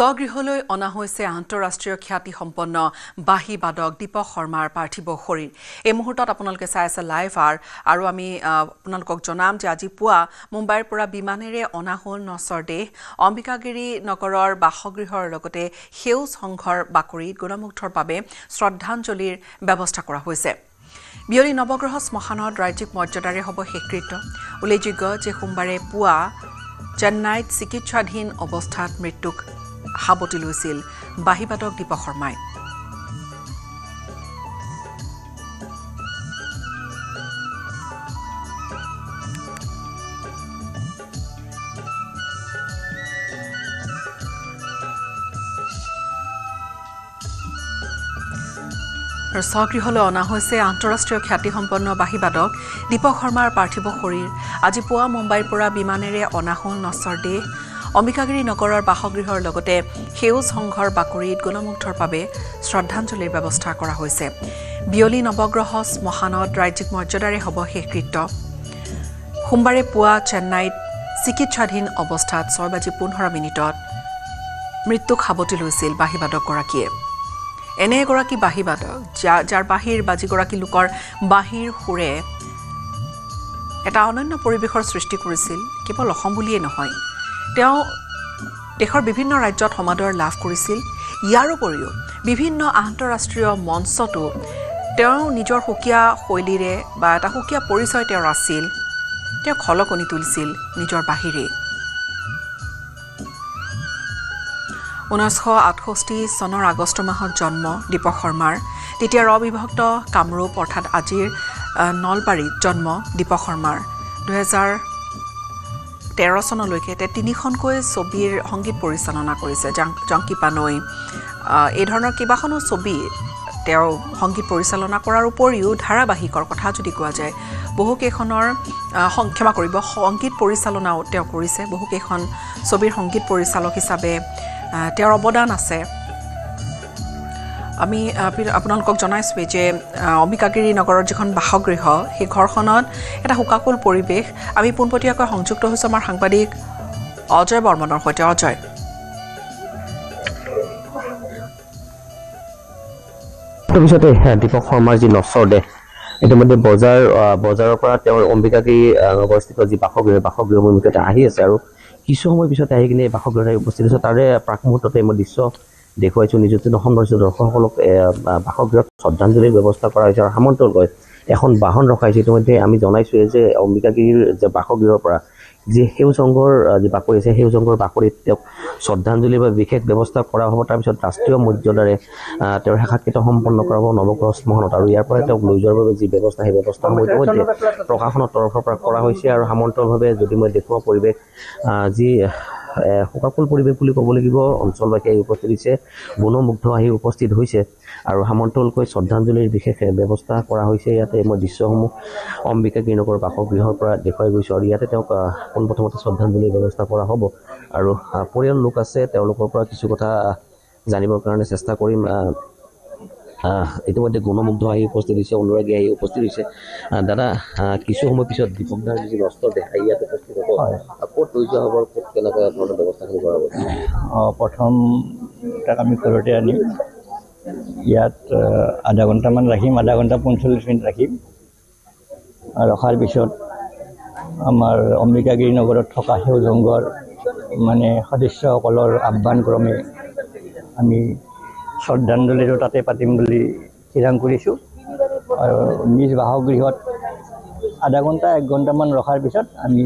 স্বগৃহলৈ অনা হৈছে আন্তঃৰাষ্ট্ৰীয় খ্যাতিসম্পন্ন বাঁহী বাদক দীপক শৰ্মাৰ পাৰ্থিব শৰীৰ। এই মুহূৰ্তত আপোনালোকে চাই আছে লাইভ আৰু আমি আপোনালোকক জনাম যে আজি পুৱা মুম্বাইৰ পৰা বিমানেৰে অনা হ'ল নচৰ দেহ। অম্বিকাগিৰি নগৰৰ বাসগৃহৰ লগতে সেউজ সংঘৰ বাকৰিত গুণমুগ্ধৰ বাবে শ্ৰদ্ধাঞ্জলিৰ ব্যৱস্থা কৰা হৈছে। বিয়লি নৱগ্ৰহ শ্মশানত ৰাজ্যিক মৰ্যাদাৰে হ'ব শেষকৃত্য। উল্লেখযোগ্য যে সোমবাৰে পুৱা চেন্নাইত চিকিৎসাধীন অৱস্থাত মৃত্যুক সাবটি লৈছিল বাঁহীবাদক দীপক শৰ্মাই। স্বগৃহলৈ অনা হৈছে আন্তঃৰাষ্ট্ৰীয় খ্যাতিসম্পন্ন বাঁহীবাদক দীপক শৰ্মাৰ পাৰ্থিব শৰীৰ। আজি পুৱা মুম্বাইৰ পৰা বিমানেৰে অনা হ'ল নচৰ দেহ। অম্বিকাগিৰি নগৰৰ বাসগৃহৰ লগতে সেউজ সংঘৰ বাকৰিত গুণমুগ্ধৰ বাবে শ্ৰদ্ধাঞ্জলিৰ ব্যৱস্থা কৰা হৈছে। বিয়লি নৱগ্ৰহ শ্মশানত ৰাজ্যিক মৰ্যাদাৰে হ'ব শেষকৃত্য। সোমবাৰে পুৱা চেন্নাইত চিকিৎসাধীন অৱস্থাত 6:15 মৃত্যুক সাবটি লৈছিল বাঁহীবাদকগৰাকীয়ে। এনে এগৰাকী বাঁহীবাদক যাৰ বাঁহীৰ বাজিগৰাকী লোকৰ বাঁহীৰ সুৰে এটা অনন্য পৰিৱেশৰ সৃষ্টি কৰিছিল। কেৱল অসম বুলিয়েই নহয়, তেওঁ দেশৰ বিভিন্ন ৰাজ্যত সমাদৰ লাভ কৰিছিল। ইয়াৰ উপৰিও বিভিন্ন আন্তঃৰাষ্ট্ৰীয় মঞ্চতো তেওঁ নিজৰ সুকীয়া শৈলীৰে বা এটা সুকীয়া পৰিচয় তেওঁৰ আছিল। তেওঁ খলকনি তুলিছিল নিজৰ বাঁহীৰে। 1968 চনৰ আগষ্ট মাহত জন্ম দীপক শৰ্মাৰ। তেতিয়াৰ অবিভক্ত কামৰূপ অৰ্থাৎ আজিৰ নলবাৰীত জন্ম দীপক শৰ্মাৰ। 2013 চনলৈকে তেওঁ 3খনকৈ ছবিৰ সংগীত পৰিচালনা কৰিছে। জংকি পানৈ এই ধৰণৰ কেইবাখনো ছবি তেওঁ সংগীত পৰিচালনা কৰাৰ উপৰিও ধাৰাবাহিকৰ কথা যদি কোৱা যায় বহুকেইখনৰ ক্ষমা কৰিব সংগীত পৰিচালনাও তেওঁ কৰিছে। বহুকেইখন ছবিৰ সংগীত পৰিচালক হিচাপে তেওঁৰ অৱদান আছে। আমি আপোনালোকক জনাইছোঁৱেই যে অম্বিকাগিৰি নগৰৰ যিখন বাসগৃহ সেই ঘৰখনত এটা শোকাকুল পৰিৱেশ। আমি পোনপটীয়াকৈ সংযুক্ত হৈছোঁ আমাৰ সাংবাদিক অজয় বৰ্মনৰ সৈতে। অজয়, পিছতে দীপক শৰ্মাৰ যি নচৰ দেহ ইতিমধ্যে বজাৰৰ পৰা তেওঁৰ অম্বিকাগিৰি অৱস্থিত যি বাসগৃহ মুহূৰ্ততে আহি আছে আৰু কিছু সময় পিছতে আহি কিনে বাসগৃহত উপস্থিত হৈছে। তাৰে প্ৰাক মুহূৰ্ততে মই দৃশ্য দেখুৱাইছোঁ নিযুক্তি অসম দৰ্শকসকলক বাসগৃহত শ্ৰদ্ধাঞ্জলিৰ ব্যৱস্থা কৰা হৈছে আৰু সামন্তলকৈ এখন বাহন ৰখাইছে। ইতিমধ্যে আমি জনাইছোঁৱেই যে অম্বিকাগিৰিৰ যে বাসগৃহৰ পৰা যি সেউজ সংঘৰ যি বাকৰি আছে সেউজ সংঘৰ বাকৰিত তেওঁক শ্ৰদ্ধাঞ্জলিৰ বাবে বিশেষ ব্যৱস্থা কৰা হ'ব। তাৰপিছত ৰাষ্ট্ৰীয় মৰ্যাদাৰে তেওঁৰ শেষকৃত্য সম্পন্ন কৰা হ'ব নৱগ্ৰহ শ্মশানত আৰু ইয়াৰ পৰা তেওঁক লৈ যোৱাৰ বাবে যি ব্যৱস্থা সেই ব্যৱস্থাসমূহ ইতিমধ্যে প্ৰশাসনৰ তৰফৰ পৰা কৰা হৈছে আৰু সামন্তলভাৱে যদি মই দেখুওৱা পৰিৱেশ যি শোকাকুল পৰিৱেশ বুলি ক'ব লাগিব। অঞ্চলবাসী আহি উপস্থিত হৈছে, গুণমুগ্ধ আহি উপস্থিত হৈছে আৰু সামন্তলকৈ শ্ৰদ্ধাঞ্জলিৰ বিশেষ ব্যৱস্থা কৰা হৈছে। ইয়াতে মই দৃশ্যসমূহ অম্বিকাগিৰি নগৰৰ বাসগৃহৰ পৰা দেখুৱাই গৈছোঁ আৰু ইয়াতে তেওঁক পোনপ্ৰথমতে শ্ৰদ্ধাঞ্জলিৰ ব্যৱস্থা কৰা হ'ব আৰু পৰিয়াল লোক আছে তেওঁলোকৰ পৰা কিছু কথা জানিবৰ কাৰণে চেষ্টা কৰিম। ইতিমধ্যে গুণমুগ্ধ আহি উপস্থিত হৈছে, অনুৰাগী আহি উপস্থিত হৈছে। দাদা, কিছু সময় পিছত দীপক দাৰ যি নষ্ট দেখা ইয়াত উপস্থিত হ'ব, ক'ত লৈ যোৱা হ'ব, ক'ত কেনেকুৱা ধৰণৰ ব্যৱস্থাখিনি কৰা হ'ব? প্ৰথম তাক আমি ঘৰতে আনিম, ইয়াত আধা ঘণ্টামান ৰাখিম, আধা ঘণ্টা 45 মিনিট ৰাখিম। ৰখাৰ পিছত আমাৰ অম্বিকাগিৰি নগৰত থকা সেউজ সংঘৰ সদস্যসকলৰ আহ্বান ক্ৰমে আমি শ্ৰদ্ধাঞ্জলিৰো তাতে পাতিম বুলি থিৰাং কৰিছোঁ। আৰু নিজ বাসগৃহত আধা ঘণ্টা 1 ঘণ্টামান ৰখাৰ পিছত আমি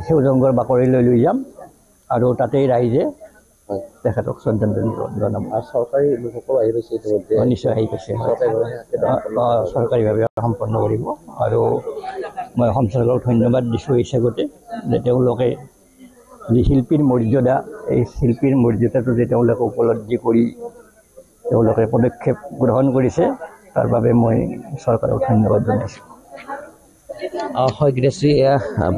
সেউজ সংঘৰ বাকৰিলৈ লৈ যাম আৰু তাতেই ৰাইজে তেখেতক শ্ৰদ্ধাঞ্জলি জনাব। চৰকাৰী লোকসকল আহি গৈছে ইতিমধ্যে? নিশ্চয় আহি গৈছে, চৰকাৰীভাৱে সম্পন্ন কৰিব আৰু মই অসম চৰকাৰক ধন্যবাদ দিছোঁ এই চেগতে যে তেওঁলোকে যি শিল্পীৰ মৰ্যাদা এই শিল্পীৰ মৰ্যাদাটো যে তেওঁলোকে উপলব্ধি কৰি তেওঁলোকে পদক্ষেপ গ্ৰহণ কৰিছে তাৰ বাবে মই চৰকাৰক ধন্যবাদ জনাইছোঁ। হয় গীতাশ্ৰী,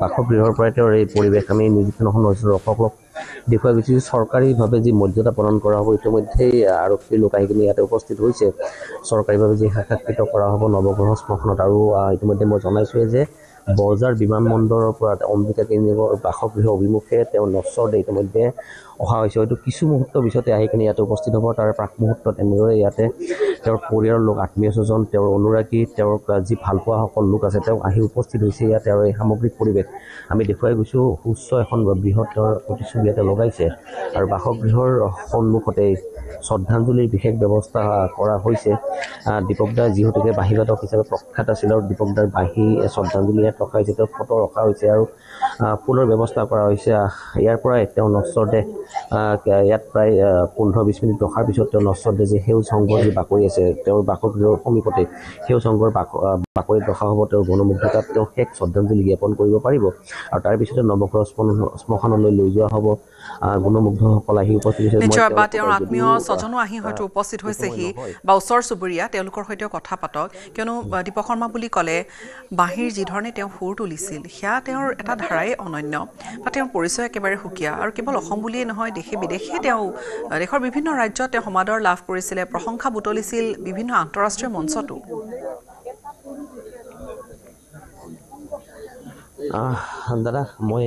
বাসগৃহৰ পৰাই তেওঁৰ এই পৰিৱেশ আমি নিযুক্তি অসম দৰ্শকসকলক দেখুৱাই গৈছোঁ। চৰকাৰীভাৱে যি মৰ্যাদা প্ৰদান কৰা হ'ব ইতিমধ্যেই আৰক্ষীৰ লোক আহি কিনে ইয়াতে উপস্থিত হৈছে। চৰকাৰীভাৱে যি শেষকৃত্য কৰা হ'ব নৱগ্ৰহ শ্মশানত আৰু ইতিমধ্যে মই জনাইছোঁৱেই যে বজাৰ বিমানবন্দৰৰ পৰা অম্বিকাগিৰি নগৰ বাসগৃহ অভিমুখে তেওঁ নশ্বৰদে ইতিমধ্যে অহা হৈছে। হয়তো কিছু মুহূৰ্তৰ পিছতে আহি কিনে ইয়াতে উপস্থিত হ'ব। তাৰ প্ৰাক মুহূৰ্তত এনেদৰে ইয়াতে তেওঁৰ পৰিয়ালৰ লোক, আত্মীয় স্বজন, তেওঁৰ অনুৰাগী, তেওঁৰ যি ভালপোৱা সকল লোক আছে তেওঁ আহি উপস্থিত হৈছে ইয়াতে। আৰু এই সামগ্ৰিক পৰিৱেশ আমি দেখুৱাই গৈছোঁ। সুস্থ এখন বৃহৎ প্ৰতিচ্ছবি ইয়াতে লগাইছে আৰু বাসগৃহৰ সন্মুখতে শ্ৰদ্ধাঞ্জলিৰ বিশেষ ব্যৱস্থা কৰা হৈছে। দীপকদাৰ যিহেতুকে বাঁহীবাদক হিচাপে প্ৰখ্যাত আছিল আৰু দীপকদাৰ বাঁহী শ্ৰদ্ধাঞ্জলি ইয়াত ৰখা হৈছে, তেওঁৰ ফটো ৰখা হৈছে আৰু ফুলৰ ব্যৱস্থা কৰা হৈছে। ইয়াৰ পৰাই তেওঁ নশ্বৰদে ইয়াত প্ৰায় 15-20 মিনিট ৰখাৰ পিছত তেওঁ নশ্বৰদে যে সেউজ সংঘৰ যি বাকৰি আছে তেওঁৰ বাসগৃহৰ সমীপতে সেউজ সংঘৰ বাকৰিত ৰখা হ'ব। তেওঁৰ গণমুগ্ধতাত তেওঁ শেষ শ্ৰদ্ধাঞ্জলি জ্ঞাপন কৰিব পাৰিব আৰু তাৰপিছতে নৱগ্ৰহ শ্মশানলৈ লৈ যোৱা হ'ব। গণমুগ্ধসকল আহি উপস্থিত হৈছে। নিশ্চয় বা তেওঁৰ আত্মীয় স্বজনো আহি হয়তো উপস্থিত হৈছেহি বা ওচৰ চুবুৰীয়া তেওঁলোকৰ সৈতেও কথা পাতক। কিয়নো দীপক শৰ্মা বুলি ক'লে বাঁহীৰ যিধৰণে তেওঁ সুৰ তুলিছিল সেয়া তেওঁৰ এটা ধাৰাই অনন্য বা তেওঁৰ পৰিচয় একেবাৰে সুকীয়া। আৰু কেৱল অসম বুলিয়েই নহয়, দেশে বিদেশে তেওঁ দেশৰ বিভিন্ন ৰাজ্যত তেওঁ সমাদৰ লাভ কৰিছিলে, প্ৰশংসা বুটলিছিল বিভিন্ন আন্তঃৰাষ্ট্ৰীয় মঞ্চতো। দাদা, মই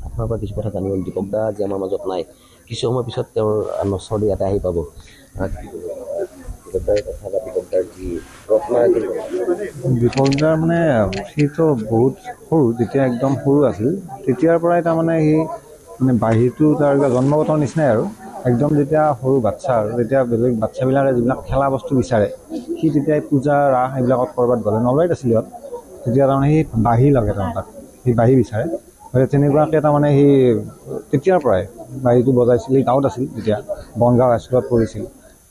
আপোনাৰ পৰা কিছু কথা জানিব। দীপকদা আজি আমাৰ মাজত নাই, কিছু সময় পিছত তেওঁৰ নশ্বৰদে ইয়াতে আহি পাব। দীপকদাৰ মানে সিটো বহুত সৰু, যেতিয়া একদম সৰু আছিল তেতিয়াৰ পৰাই তাৰমানে সি মানে বাঁহীটো তাৰ জন্মগত নিচিনাই আৰু একদম যেতিয়া সৰু বাচ্ছা আৰু তেতিয়া বেলেগ বাচ্ছাবিলাকে যিবিলাক খেলা বস্তু বিচাৰে সি তেতিয়াই পূজা ৰাস এইবিলাকত ক'ৰবাত গ'লে নলবাৰীত আছিল ইয়াত, তেতিয়া তাৰমানে সি বাঁহী লাগে তাৰ তাত, সি বাঁহী বিচাৰে। তেনেকুৱাকৈ তাৰমানে সি তেতিয়াৰ পৰাই বাঁহীটো বজাইছিল। সি গাঁৱত আছিল তেতিয়া, বনগাঁও হাইস্কুলত পঢ়িছিল।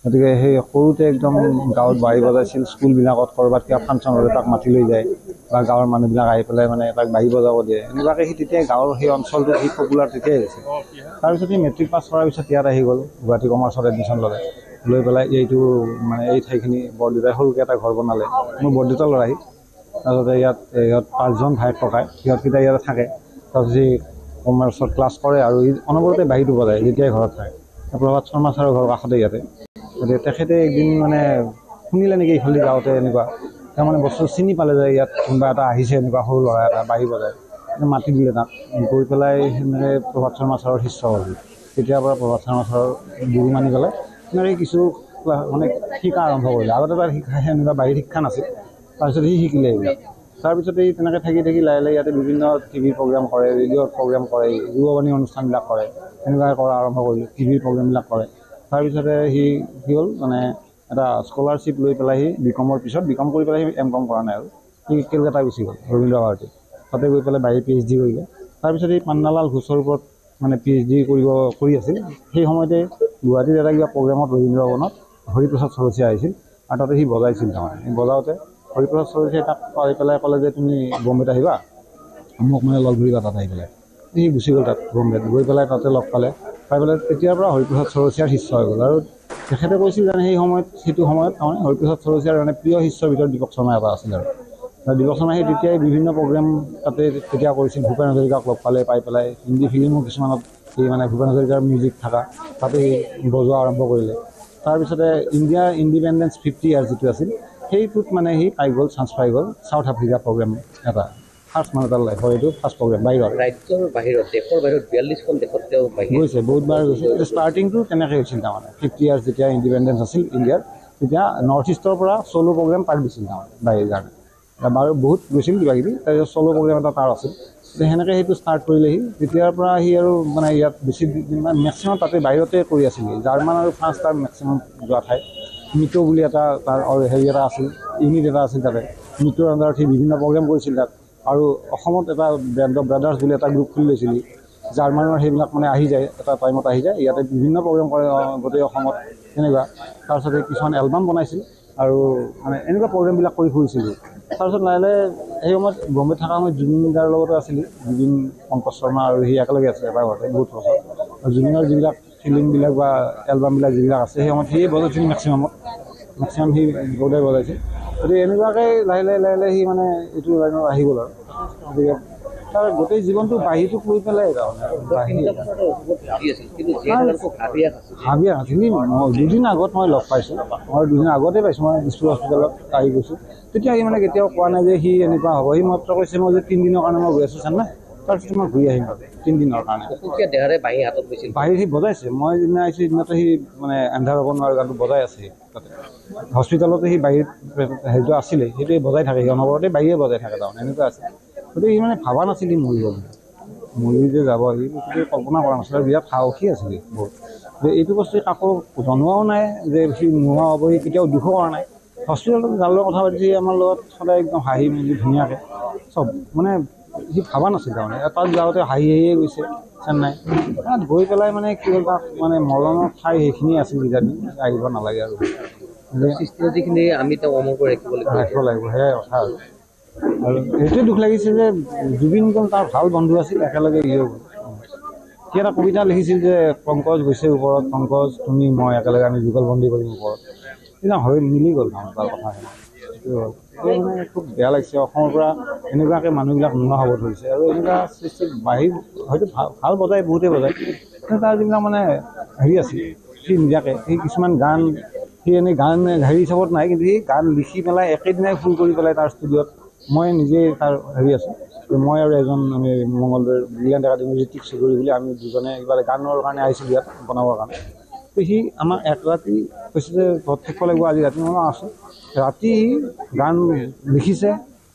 গতিকে সেই সৰুতে একদম গাঁৱত বাঁহী বজাইছিল। স্কুলবিলাকত ক'ৰবাত কিবা ফাংচন হ'লে তাক মাতি লৈ যায় বা গাঁৱৰ মানুহবিলাক আহি পেলাই মানে তাক বাঁহী বজাব দিয়ে। এনেকুৱাকৈ সি তেতিয়াই গাঁৱৰ সেই অঞ্চলটোত সি পপুলাৰ তেতিয়াই হৈছিল। তাৰপিছত সি মেট্ৰিক পাছ কৰাৰ পিছত ইয়াত আহি গ'ল, গুৱাহাটী কমাৰ্চত এডমিশ্যন ল'লে। লৈ পেলাই এইটো মানে এই ঠাইখিনি বৰদেউতাই সৰুকৈ এটা ঘৰ বনালে। মোৰ বৰদেউতাৰ ল'ৰাই। তাৰপিছতে ইয়াত 5জন ভায়েক ককাই, সিহঁতকেইটা ইয়াতে থাকে। তাৰপিছত সি কমাৰ্চত ক্লাছ কৰে আৰু অনবৰতে বাঁহীটো বজায় যেতিয়াই ঘৰত থাকে। প্ৰভাত শৰ্মা ছাৰৰ ঘৰ কাষতে ইয়াতে। গতিকে তেখেতে একদিন মানে শুনিলে নেকি ইফালে যাওঁতে এনেকুৱা, তেওঁ মানে বস্তু চিনি পালে যে ইয়াত কোনোবা এটা আহিছে, এনেকুৱা সৰু ল'ৰা এটা বাঁহী বজায়। মাতি দিলে তাক, গৈ পেলাই সেনেকৈ প্ৰভাত শৰ্মা ছাৰৰ শিষ্য হ'ল। তেতিয়াৰ পৰা প্ৰভাত শৰ্মা ছাৰৰ গুৰু মানি পেলাই সেনেকৈ কিছু মানে শিকা আৰম্ভ কৰিলে। আগতে তাৰ সেনেকুৱা বাঁহীৰ শিক্ষা নাছিল। তাৰপিছত সি শিকিলে এইবিলাক। তাৰপিছত এই তেনেকৈ থাকি লাহে লাহে ইয়াতে বিভিন্ন টিভিৰ প্ৰগ্ৰাম কৰে, ৰেডিঅ'ৰ প্ৰগ্ৰাম কৰে, যুৱবাণী অনুষ্ঠানবিলাক কৰে, এনেকুৱাকৈ কৰা আৰম্ভ কৰিলে, টিভিৰ প্ৰগ্ৰামবিলাক কৰে। তাৰপিছতে সি কি হ'ল মানে এটা স্কলাৰশ্বিপ লৈ পেলাই সি বিকমৰ পিছত বিকম কৰি পেলাই সি M.Com কৰা নাই আৰু সি কেলকাতা গুচি গ'ল, ৰবীন্দ্ৰ ভাৰতী। তাতে গৈ পেলাই বাঁহী PhD কৰিলে। তাৰপিছত এই পান্নালাল ঘোষৰ ওপৰত মানে PhD কৰি আছিল। সেই সময়তে গুৱাহাটীত এটা কিবা প্ৰগ্ৰামত ৰবীন্দ্ৰ ভৱনত হৰিপ্ৰসাদ চৰচীয়া আহিছিল আৰু তাতে সি বজাইছিল। তাৰমানে বজাওঁতে হৰিপ্ৰসাদ চৰচীয়াই তাক পাই পেলাই ক'লে যে তুমি বম্বেত আহিবা, মোক মানে লগ ধৰিবা তাত আহি পেলাই। সি গুচি গ'ল তাত বম্বেত, গৈ পেলাই তাতে লগ পালে। পাই পেলাই তেতিয়াৰ পৰা হৰিপ্ৰসাদ চৰচীয়াৰ শিষ্য হৈ গ'ল। আৰু তেখেতে কৈছিল যে সেইটো সময়ত তাৰমানে হৰিপ্ৰসাদ চৰচীয়াৰ মানে প্ৰিয় শিষ্যৰ ভিতৰত দীপক শৰ্মা এটা আছিল। আৰু দীপক শৰ্মাই সেই তেতিয়াই বিভিন্ন প্ৰগ্ৰাম তাতে তেতিয়া কৰিছিল। ভূপেন হাজৰিকাক লগ পালে, পাই পেলাই হিন্দী ফিল্মো কিছুমানত সি মানে ভূপেন হাজৰিকাৰ মিউজিক থকা তাতে সি বজোৱা আৰম্ভ কৰিলে। তাৰপিছতে ইণ্ডিয়াৰ ইণ্ডিপেণ্ডেঞ্চ 50 ইয়াৰ্ছ যিটো আছিল সেইটোত মানে সি চান্স পাই গ'ল চাউথ আফ্ৰিকা প্ৰগ্ৰাম এটা। ফাৰ্ষ্ট মানে তাৰ লাইফৰ এইটো ফাৰ্ষ্ট প্ৰগ্ৰাম বাহিৰত, ৰাজ্যৰ বাহিৰত, দেশৰ বাহিৰত 42খন দেশত তেওঁ গৈছে, বহুতবাৰ গৈছে। ষ্টাৰ্টিংটো তেনেকৈ হৈছিল তাৰমানে 50 ইয়াৰ্ছ যেতিয়া ইণ্ডিপেণ্ডেঞ্চ আছিল ইণ্ডিয়াৰ, তেতিয়া নৰ্থ ইষ্টৰ পৰা চ'ল' প্ৰগ্ৰাম তাক দিছিল তাৰমানে বাহিৰ কাৰণে। বাৰু বহুত গৈছিল কিবা কিবি, তাৰপিছত চ'ল' প্ৰগ্ৰাম এটা তাৰ আছিল। সেনেকৈ সেইটো ষ্টাৰ্ট কৰিলেহি। তেতিয়াৰ পৰা সি আৰু মানে ইয়াত বেছি মেক্সিমাম তাতে বাহিৰতে কৰি আছিল। জাৰ্মান আৰু ফ্ৰান্স তাৰ মেক্সিমাম যোৱা ঠাই। মিটো বুলি এটা তাৰ হেৰি এটা আছিল, ইউনিট এটা আছিল তাতে। মিটোৰ আণ্ডাৰত সি বিভিন্ন প্ৰগ্ৰাম কৰিছিল তাত। আৰু অসমত এটা বেণ্ড অফ ব্ৰাদাৰ্ছ বুলি এটা গ্ৰুপ খুলি লৈছিল। জাৰ্মানৰ সেইবিলাক মানে আহি যায়, এটা টাইমত আহি যায়, ইয়াতে বিভিন্ন প্ৰগ্ৰাম কৰে গোটেই অসমত তেনেকুৱা। তাৰপিছতে কিছুমান এলবাম বনাইছিল আৰু মানে এনেকুৱা প্ৰগ্ৰেমবিলাক কৰি ফুৰিছিল। তাৰপিছত লাহে লাহে সেই সময়ত বম্বেত থকা সময়ত জুবিন গাৰ্গৰ লগতো আছিলে, জুবিন, পংকজ শৰ্মা আৰু সি একেলগে আছিলে এটা ঘৰতে বহুত বছৰ। আৰু জুবিনৰ যিবিলাক ফিল্মবিলাক বা এলবামবিলাক যিবিলাক আছে সেই সময়ত সিয়ে বজাইছিল মেক্সিমাম সি গৌদাই বজাইছিল। গতিকে এনেকুৱাকৈ লাহে লাহে সি মানে এইটো লাইনত আহি গ'ল আৰু। গতিকে তাৰ গোটেই জীৱনটো বাঁহীটোক লৈ পেলাই হাবিয়া নাছিল। দুদিন আগত মই লগ পাইছোঁ, মই দুদিন আগতে পাইছোঁ, মই দিছপুৰ হস্পিটেলত আহি গৈছোঁ। তেতিয়া সি মানে কেতিয়াও কোৱা নাই যে সি এনেকুৱা হ'ব। সি মাত্ৰ কৈছে মই যে 3 দিনৰ কাৰণে মই গৈ আছোঁ চেন্নাই, তাৰপিছত মই ঘূৰি আহিম 3 দিনৰ কাৰণে। বাঁহী সি বজাইছে, মই যিদিনা আহিছোঁ সেইদিনাতো সি মানে এন্ধাৰ হ'ব নোৱাৰে গানটো বজাই আছে তাতে। হস্পিটেলতে সি বাঁহীৰ হেৰিটো আছিলে, সেইটোৱে বজাই থাকে, অনবৰতে বাঁহীয়ে বজাই থাকে তাৰমানে এনেকুৱা আছে। গতিকে সি মানে ভাবা নাছিল সি মৰিব বুলি, মৰি যে যাব সি গতিকে কল্পনা কৰা নাছিল। আৰু বিৰাট সাহসী আছিলে বহুত। এইটো বস্তু কাকো জনোৱাও নাই যে সি নোহোৱা হ'ব, সি কেতিয়াও দুখো কৰা নাই। হস্পিটেলত যাৰ লগত কথা পাতিছে আমাৰ লগত সদায় একদম হাঁহি মেলি ধুনীয়াকৈ চব, মানে সি ভাবা নাছিল তাৰমানে। তাত যাওঁতে হাঁহি হাঁহিয়ে গৈছে চেন্নাই। তাত গৈ পেলাই মানে কি হ'ল, তাত মানে মৰণৰ ঠাই সেইখিনি আছিল কিজানি, আহিব নালাগে আৰু যিখিনি আমি তেওঁ অমৰ কৰি ৰাখিব লাগিব, সেয়াই কথা আৰু সেইটোৱে দুখ লাগিছে যে জুবিন তাৰ ভাল বন্ধু আছিল, একেলগে ইয়ে গ'ল। সি এটা কবিতা লিখিছিল যে পংকজ গৈছে ওপৰত, পংকজ তুমি মই একেলগে আমি যুগলবন্দী কৰিম ওপৰত। সেইদিনা হৈ মিলি গ'ল তাৰ কথাখিনি, সেইটো হ'ল। সেইটো মানে খুব বেয়া লাগিছে। অসমৰ পৰা এনেকুৱাকৈ মানুহবিলাক নোহোৱা হ'ব ধৰিছে। আৰু এনেকুৱা সৃষ্টি বাঢ়ি হয়তো ভাল বজায়, বহুতে বজায়, কিন্তু তাৰ যিবিলাক মানে হেৰি আছিল, সি নিজাকৈ সেই কিছুমান গান সি এনেই গান হেৰি হিচাপত নাই, কিন্তু সি গান লিখি পেলাই একেদিনাই ফুল কৰি পেলাই তাৰ ষ্টুডিঅ'ত। মই নিজে তাৰ হেৰি আছোঁ, মই আৰু এজন আমি মংগলদৈ ব্ৰিলিয়াণ্ট একাডেমি ঋতিক চৌধুৰী বুলি আমি দুজনে কিবা গানৰ কাৰণে আহিছিলোঁ ইয়াত বনাবৰ কাৰণে। তো সি আমাক এক ৰাতি কৈছে যে ঘৰত থাকিব লাগিব আজি ৰাতি। মই আছোঁ, ৰাতি গান লিখিছে,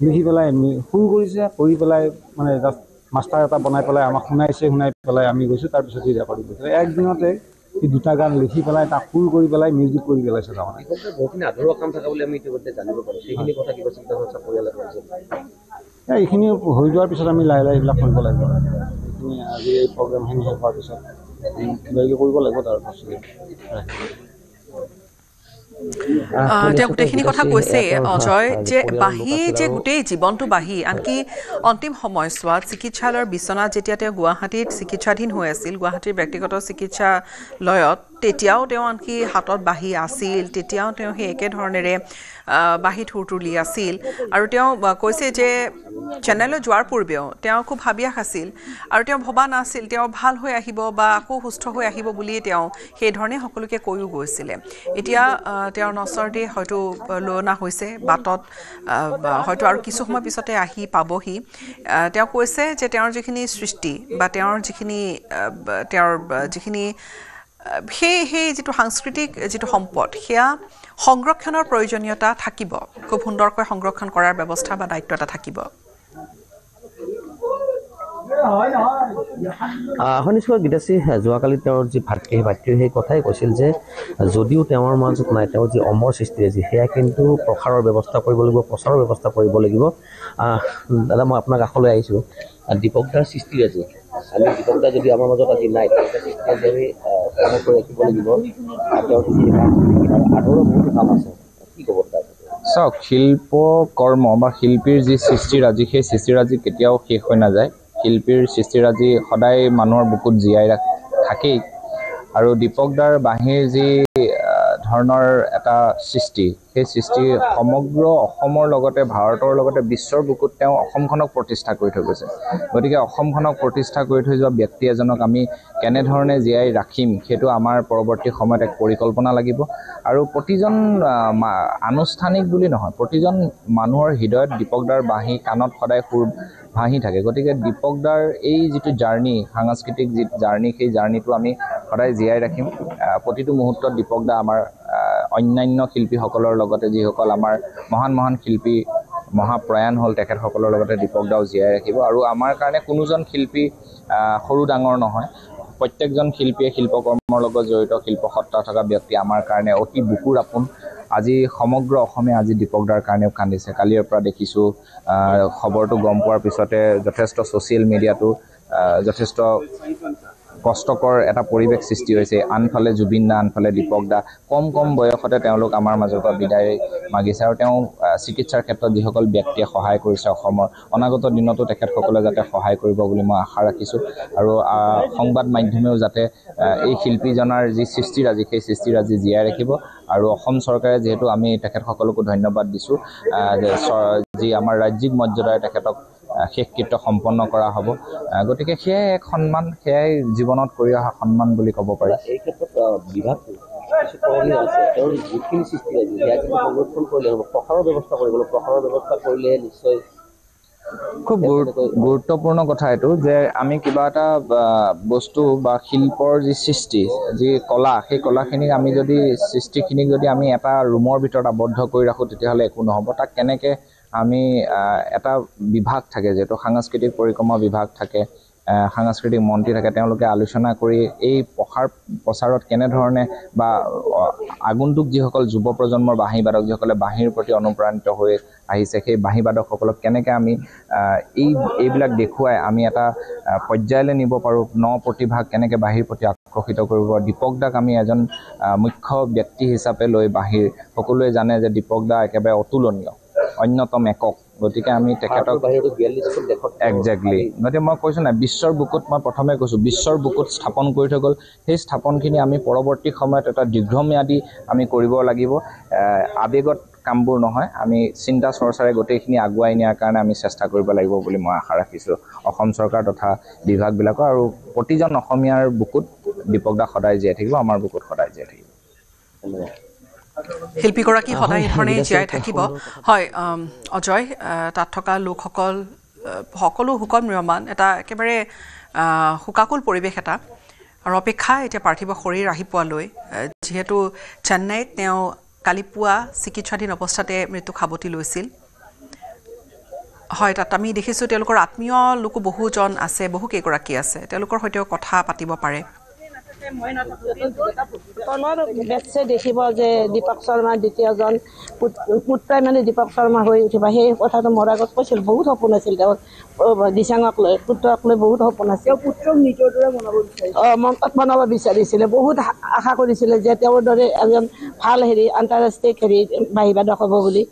লিখি পেলাই সুৰ কৰিছে, কৰি পেলাই মানে জাষ্ট মাষ্টাৰ এটা বনাই পেলাই আমাক শুনাইছে, শুনাই পেলাই আমি গৈছোঁ। তাৰপিছত সি ৰেকৰ্ডিং কৰিছে। একদিনতে সি 2টা গান লিখি পেলাই তাক সুৰ কৰি পেলাই মিউজিক কৰি পেলাইছে তাৰমানে। বহুখিনি আধৰুৱা কাম থকা বুলি আমি ইতিমধ্যে জানিব পাৰোঁ। সেইখিনি কথা কিবা চিন্তা চৰ্চা পৰিয়ালে কৰিছে? এইখিনি হৈ যোৱাৰ পিছত আমি লাহে লাহে এইবিলাক কৰিব লাগিব। এইখিনি আজি এই প্ৰগ্ৰেমখিনি শেষ হোৱাৰ পিছত কিবা কিবি কৰিব লাগিব তাৰ পাছত। তেওঁ গোটেইখিনি কথা কৈছে অজয়, যে বাঁহী যে গোটেই জীৱনটো বাঁহী। আনকি অন্তিম সময়ছোৱাত চিকিৎসালয়ৰ বিচনাত যেতিয়া তেওঁ গুৱাহাটীত চিকিৎসাধীন হৈ আছিল, গুৱাহাটীৰ ব্যক্তিগত চিকিৎসালয়ত, তেতিয়াও তেওঁ আনকি হাতত বাঁহী আছিল, তেতিয়াও তেওঁ সেই একেধৰণেৰে বাঁহীত সুৰ তুলি আছিল। আৰু তেওঁ কৈছে যে চেন্নাইলৈ যোৱাৰ পূৰ্বেও তেওঁ খুব হাবিয়াস আছিল, আৰু তেওঁ ভবা নাছিল তেওঁ ভাল হৈ আহিব বা আকৌ সুস্থ হৈ আহিব বুলিয়েই তেওঁ সেইধৰণে সকলোকে কৈও গৈছিলে। এতিয়া তেওঁৰ নচৰ দেহ হয়তো লৈ অনা হৈছে, বাটত হয়তো আৰু কিছু সময় পিছতে আহি পাবহি। তেওঁ কৈছে যে তেওঁৰ যিখিনি সৃষ্টি বা তেওঁৰ যিখিনি সেই যিটো সাংস্কৃতিক যিটো সম্পদ, সেয়া সংৰক্ষণৰ প্ৰয়োজনীয়তা থাকিব। খুব সুন্দৰকৈ সংৰক্ষণ কৰাৰ ব্যৱস্থা বা দায়িত্ব এটা থাকিব। শুনিছোঁ গীতাশ্ৰী, যোৱাকালি তেওঁৰ যি ভাতৃ, সেই ভাতৃয়ে সেই কথাই কৈছিল যে যদিও তেওঁৰ মাজত নাই, তেওঁৰ যি অমৰ সৃষ্টিৰাজি সেয়া কিন্তু প্ৰসাৰৰ ব্যৱস্থা কৰিব লাগিব, প্ৰচাৰৰ ব্যৱস্থা কৰিব লাগিব। দাদা, মই আপোনাৰ কাষলৈ আহিছোঁ। দীপকদাৰ সৃষ্টিৰাজি, আমি দীপকদা যদি আমাৰ মাজত আজি নাই, সৃষ্টিৰাজি আমি অমৰ কৰি ৰাখিব লাগিব। তেওঁৰ আধৰুৱা বহুতো কাম আছে, কি ক'ব তাৰ? চাওক, শিল্প কৰ্ম বা শিল্পীৰ যি সৃষ্টিৰাজি, সেই সৃষ্টিৰাজি কেতিয়াও শেষ হৈ নাযায়। শিল্পীৰ সৃষ্টিৰাজি সদায় মানুহৰ বুকুত জীয়াই থাকেই। আৰু দীপকদাৰ বাঁহীৰ যি ধৰণৰ এটা সৃষ্টি, সেই সৃষ্টি সমগ্ৰ অসমৰ লগতে ভাৰতৰ লগতে বিশ্বৰ বুকুত তেওঁ অসমখনক প্ৰতিষ্ঠা কৰি থৈ গৈছে। গতিকে অসমখনক প্ৰতিষ্ঠা কৰি থৈ যোৱা ব্যক্তি এজনক আমি কেনেধৰণে জীয়াই ৰাখিম, সেইটো আমাৰ পৰৱৰ্তী সময়ত এক পৰিকল্পনা লাগিব। আৰু প্ৰতিজন আনুষ্ঠানিক বুলি নহয়, প্ৰতিজন মানুহৰ হৃদয়ত দীপকদাৰ বাঁহী, কাণত সদায় সুৰ ভাঁহি থাকে। গতিকে দীপকদাৰ এই যিটো জাৰ্ণি, সাংস্কৃতিক যি জাৰ্ণি, সেই জাৰ্ণিটো আমি সদায় জীয়াই ৰাখিম। প্ৰতিটো মুহূৰ্তত দীপকদা আমাৰ অন্যান্য শিল্পীসকলৰ লগতে যিসকল আমাৰ মহান মহান শিল্পী মহাপ্ৰয়াণ হ'ল, তেখেতসকলৰ লগতে দীপকদাও জীয়াই ৰাখিব। আৰু আমাৰ কাৰণে কোনোজন শিল্পী সৰু ডাঙৰ নহয়, প্ৰত্যেকজন শিল্পীয়ে শিল্পকৰ্মৰ লগত জড়িত, শিল্পসত্তা থকা ব্যক্তি আমাৰ কাৰণে অতি বুকুৰ আপোন। আজি সমগ্ৰ অসমে আজি দীপকদাৰ কাৰণেও কান্দিছে। কালিৰ পৰা দেখিছোঁ, খবৰটো গম পোৱাৰ পিছতে যথেষ্ট ছ'চিয়েল মিডিয়াটো যথেষ্ট কষ্টকৰ এটা পৰিৱেশ সৃষ্টি হৈছে। আনফালে জুবিন দা, আনফালে দীপকদা, কম বয়সতে তেওঁলোক আমাৰ মাজৰ পৰা বিদায় মাগিছে। আৰু তেওঁ চিকিৎসাৰ ক্ষেত্ৰত যিসকল ব্যক্তিয়ে সহায় কৰিছে অসমৰ, অনাগত দিনতো তেখেতসকলে যাতে সহায় কৰিব বুলি মই আশা ৰাখিছোঁ। আৰু সংবাদ মাধ্যমেও যাতে এই শিল্পীজনাৰ যি সৃষ্টিৰাজি, সেই সৃষ্টিৰাজি জীয়াই ৰাখিব। আৰু অসম চৰকাৰে যিহেতু আমি তেখেতসকলকো ধন্যবাদ দিছোঁ, যি আমাৰ ৰাজ্যিক মৰ্যাদাৰে তেখেতক শেষকৃত্য সম্পন্ন কৰা হ'ব গতিকে সেয়াই এক সন্মান সেয়াই জীৱনত কৰি অহা সন্মান বুলি ক'ব পাৰি এই ক্ষেত্ৰত বিভাগ কিছু কৰণীয় আছে তেওঁৰ যিখিনি সৃষ্টি আছে সেয়া কিন্তু সংৰক্ষণ কৰিলে হ'ব প্ৰসাৰৰ ব্যৱস্থা কৰিব লাগিব প্ৰসাৰৰ ব্যৱস্থা কৰিলে নিশ্চয় খুব গুৰুত্বপূৰ্ণ কথা এইটো যে আমি কিবা এটা বস্তু বা শিল্পৰ যি সৃষ্টি যি কলা সেই কলাখিনিক আমি যদি সৃষ্টিখিনিক যদি আমি এটা ৰুমৰ ভিতৰত আবদ্ধ কৰি ৰাখোঁ তেতিয়াহ'লে একো নহ'ব তাক কেনেকৈ আমি এটা বিভাগ থাকে যিহেতু সাংস্কৃতিক পৰিক্ৰমা বিভাগ থাকে সাংস্কৃতিক মন্ত্ৰী থাকে তেওঁলোকে আলোচনা কৰি এই প্ৰচাৰত কেনেধৰণে বা আগন্তুক যিসকল যুৱ প্ৰজন্মৰ বাঁহীবাদক যিসকলে বাঁহীৰ প্ৰতি অনুপ্ৰাণিত হৈ আহিছে সেই বাঁহীবাদকসকলক কেনেকৈ আমি এইবিলাক দেখুৱাই আমি এটা পৰ্যায়লৈ নিব পাৰোঁ প্ৰতিভাক কেনেকৈ বাঁহীৰ প্ৰতি আকৰ্ষিত কৰিব দীপক দাক আমি এজন মুখ্য ব্যক্তি হিচাপে লৈ বাঁহীৰ সকলোৱে জানে যে দীপক দা একেবাৰে অতুলনীয় অন্যতম একক গতিকে আমি তেখেতক একজেক্টলি গতিকে মই কৈছোঁ নাই বিশ্বৰ বুকুত মই প্ৰথমে কৈছোঁ বিশ্বৰ বুকুত স্থাপন কৰি থৈ গ'ল সেই স্থাপনখিনি আমি পৰৱৰ্তী সময়ত এটা দীৰ্ঘম্যাদী আমি কৰিব লাগিব আৱেগত কামবোৰ নহয় আমি চিন্তা চৰ্চাৰে গোটেইখিনি আগুৱাই নিয়াৰ কাৰণে আমি চেষ্টা কৰিব লাগিব বুলি মই আশা ৰাখিছোঁ অসম চৰকাৰ তথা বিভাগবিলাকৰ আৰু প্ৰতিজন অসমীয়াৰ বুকুত দীপক দা সদায় জীয়াই থাকিব আমাৰ বুকুত সদায় জীয়াই থাকিব শিল্পীগৰাকী সদায় ধৰণেই জীয়াই থাকিব হয় অজয় তাত থকা লোকসকল সকলো সুকল ম্ৰিয়মান এটা একেবাৰে শোকাকুল পৰিৱেশ এটা আৰু অপেক্ষা এতিয়া পাৰ্থিৱ শৰীৰ আহি পোৱালৈ যিহেতু চেন্নাইত তেওঁ কালি পুৱা চিকিৎসাধীন অৱস্থাতে মৃত্যু সাৱটি লৈছিল হয় তাত আমি দেখিছোঁ তেওঁলোকৰ আত্মীয় লোকো বহুজন আছে বহুকেইগৰাকী আছে তেওঁলোকৰ সৈতেও কথা পাতিব পাৰে দেখিব যে দীপক শৰ্মাৰ দ্বিতীয়জন পুত্ৰাই মানে দীপক শৰ্মা হৈ উঠিব সেই কথাটো মোৰ আগত কৈছিল বহুত সপোন আছিল তেওঁৰ দিচাঙক লৈ পুত্ৰক লৈ বহুত সপোন আছিল পুত্ৰক নিজৰ দৰে বনাব বিচাৰিছিলে বহুত আশা কৰিছিলে যে তেওঁৰ দৰে এজন ভাল আন্তঃৰাষ্ট্ৰীয় বাঁহীবাদক হ'ব বুলি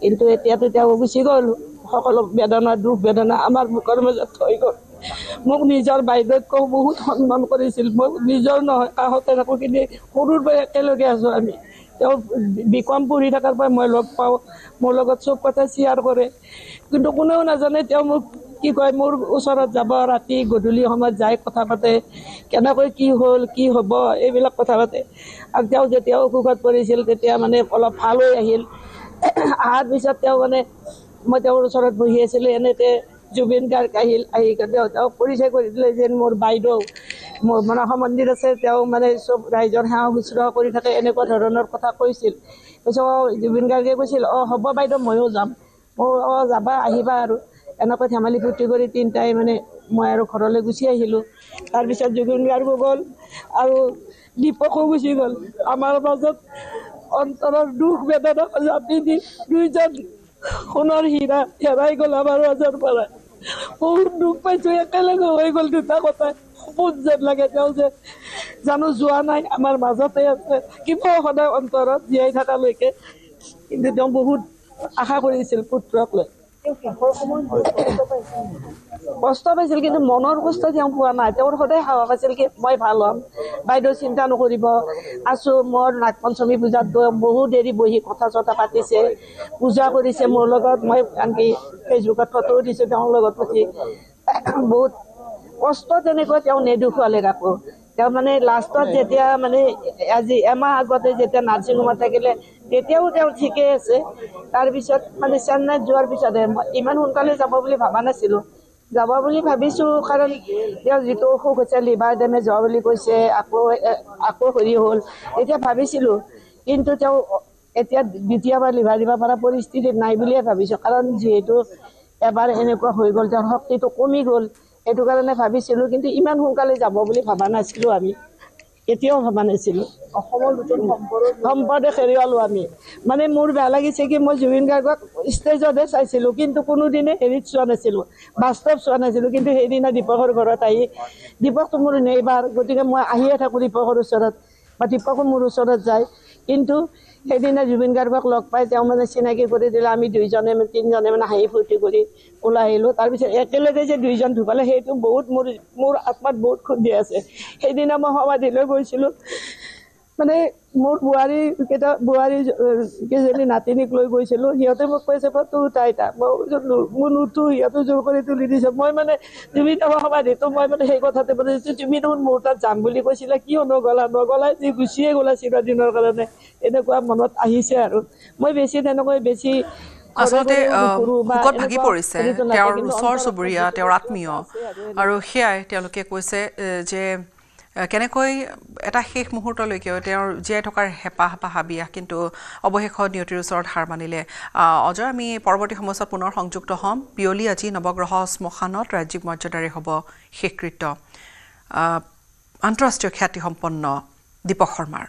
কিন্তু এতিয়াতো তেওঁ গুচি গ'ল সকলো বেদনা দুখ বেদনা আমাৰ মুখৰ মাজত থৈ গ'ল মোক নিজৰ বাইদেউতকৈ বহুত সন্মান কৰিছিল মই নিজৰ নহয় কাষতে থাকো কিন্তু সৰুৰ পৰা একেলগে আছোঁ আমি তেওঁ বিকম পঢ়ি থকাৰ পৰা মই লগ পাওঁ মোৰ লগত চব কথা শ্বেয়াৰ কৰে কিন্তু কোনেও নাজানে তেওঁ মোক কি কয় মোৰ ওচৰত যাব ৰাতি গধূলি সময়ত যাই কথা পাতে কেনেকৈ কি হ'ল কি হ'ব এইবিলাক কথা পাতে আৰু তেওঁ যেতিয়া অসুখত পৰিছিল তেতিয়া মানে অলপ ভাল হৈ আহিল অহাৰ পিছত তেওঁ মানে মই তেওঁৰ ওচৰত বহি আছিলোঁ এনেতে জুবিন গাৰ্গ আহি তেওঁ পৰিচয় কৰি দিলে যেন মোৰ বাইদেউ মোৰ মনসা মন্দিৰ আছে তেওঁ মানে চব ৰাইজৰ সেৱা শুশ্ৰূষা কৰি থাকে এনেকুৱা ধৰণৰ কথা কৈছিল তাৰপিছত জুবিন গাৰ্গে কৈছিল হ'ব বাইদেউ ময়ো যাম যাবা আহিবা আৰু এনেকৈ ধেমালি ফূৰ্তি কৰি তিনিটাই মানে মই আৰু ঘৰলৈ গুচি আহিলোঁ তাৰপিছত জুবিন গাৰ্গো গ'ল আৰু দীপকো গুচি গ'ল আমাৰ মাজত অন্তৰৰ দুখ বেদনা জাপি দি দুইজন সোণৰ হীৰা হেৰাই গ'ল আমাৰ মাজৰ পৰা বহুত দুখ পাইছোঁ একেলগে হৈ গ'ল দুটা কথা সপোন যেন লাগে তেওঁ যে জানো যোৱা নাই আমাৰ মাজতে আছে থাকিব সদায় অন্তৰত জীয়াই থকালৈকে কিন্তু তেওঁ বহুত আশা কৰিছিল পুত্ৰক লৈ কষ্ট পাইছিল কিন্তু মনৰ কষ্ট তেওঁ পোৱা নাই তেওঁৰ সদায় সাহস আছিল কি মই ভাল হ'ম বাইদেউ চিন্তা নকৰিব আছোঁ মোৰ নাগ পঞ্চমী পূজাত বহুত দেৰি বহি কথা চথা পাতিছে পূজা কৰিছে মোৰ লগত মই আনকি ফেচবুকত ফটোও দিছোঁ তেওঁৰ লগত পাতি বহুত কষ্ট তেনেকৈ তেওঁ নেদেখুৱালে কাকো তেওঁ মানে লাষ্টত যেতিয়া মানে আজি এমাহ আগতে যেতিয়া নাৰ্ছিং হোমত থাকিলে তেতিয়াও তেওঁ ঠিকেই আছে তাৰপিছত মানে চেন্নাইত যোৱাৰ পিছতহে ইমান সোনকালে যাব বুলি ভবা নাছিলোঁ যাব বুলি ভাবিছোঁ কাৰণ তেওঁ যিটো অসুখ হৈছে লিভাৰ ডেমেজ হোৱা বুলি কৈছে আকৌ হেৰি হ'ল এতিয়া ভাবিছিলোঁ কিন্তু তেওঁ এতিয়া দ্বিতীয়বাৰ লিভাৰ দিব পৰা পৰিস্থিতিত নাই বুলিয়ে ভাবিছোঁ কাৰণ যিহেতু এবাৰ এনেকুৱা হৈ গ'ল তেওঁৰ শক্তিটো কমি গ'ল সেইটো কাৰণে ভাবিছিলোঁ কিন্তু ইমান সোনকালে যাব বুলি ভবা নাছিলোঁ আমি এতিয়াও ভবা নাছিলোঁ অসমৰ নতুন সম্পদে হেৰুৱালোঁ আমি মানে মোৰ বেয়া লাগিছে কি মই জুবিন গাৰ্গক ষ্টেজতহে চাইছিলোঁ কিন্তু কোনোদিনে হেৰিত চোৱা নাছিলোঁ বাস্তৱ চোৱা নাছিলোঁ কিন্তু সেইদিনা দীপকৰ ঘৰত আহি দীপকটো মোৰ নেইবাৰ গতিকে মই আহিয়ে থাকোঁ দীপকৰ ওচৰত বা দীপকো মোৰ ওচৰত যায় কিন্তু সেইদিনা জুবিন গাৰ্গক লগ পাই তেওঁ মানে চিনাকি কৰি দিলে আমি তিনিজনে মানে হাঁহি ফূৰ্তি কৰি ওলাই আহিলোঁ তাৰপিছত একেলগে যে দুইজন ঢুকালে সেইটো বহুত মোৰ আত্মাত বহুত খুন্দি আছে সেইদিনা মই সমাধিলৈ গৈছিলোঁ মানে মোৰ বোৱাৰী কেইজনী নাতিনীক লৈ গৈছিলোঁ সিহঁতে মোক কৈছে তোৰ তাইতা মই নুঠো সিহঁতে জোৰ কৰি তুলি দিছে মই মানে তুমি সমাধিটো মই মানে সেই কথাতে মানে তুমি দেখোন মোৰ তাত যাম বুলি কৈছিলা কিয় নগলাই যি গুচিয়ে গ'লা চিৰদিনৰ কাৰণে এনেকুৱা মনত আহিছে আৰু মই বেছি আচলতে বুকত ভাগি পৰিছে তেওঁৰ ওচৰ চুবুৰীয়া তেওঁৰ আত্মীয় আৰু সেয়াই তেওঁলোকে কৈছে যে কেনেকৈ এটা শেষ মুহূৰ্তলৈকে তেওঁৰ জীয়াই থকাৰ হেঁপাহ বা হাবিয়াহ কিন্তু অৱশেষত নিয়তিৰ ওচৰত হাৰ মানিলে অজয় আমি পৰৱৰ্তী সময়ছোৱাত পুনৰ সংযুক্ত হ'ম পিয়লি আজি নৱগ্ৰহ শ্মশানত ৰাজ্যিক মৰ্যাদাৰে হ'ব শেষকৃত্য আন্তঃৰাষ্ট্ৰীয় খ্যাতিসম্পন্ন দীপক শৰ্মাৰ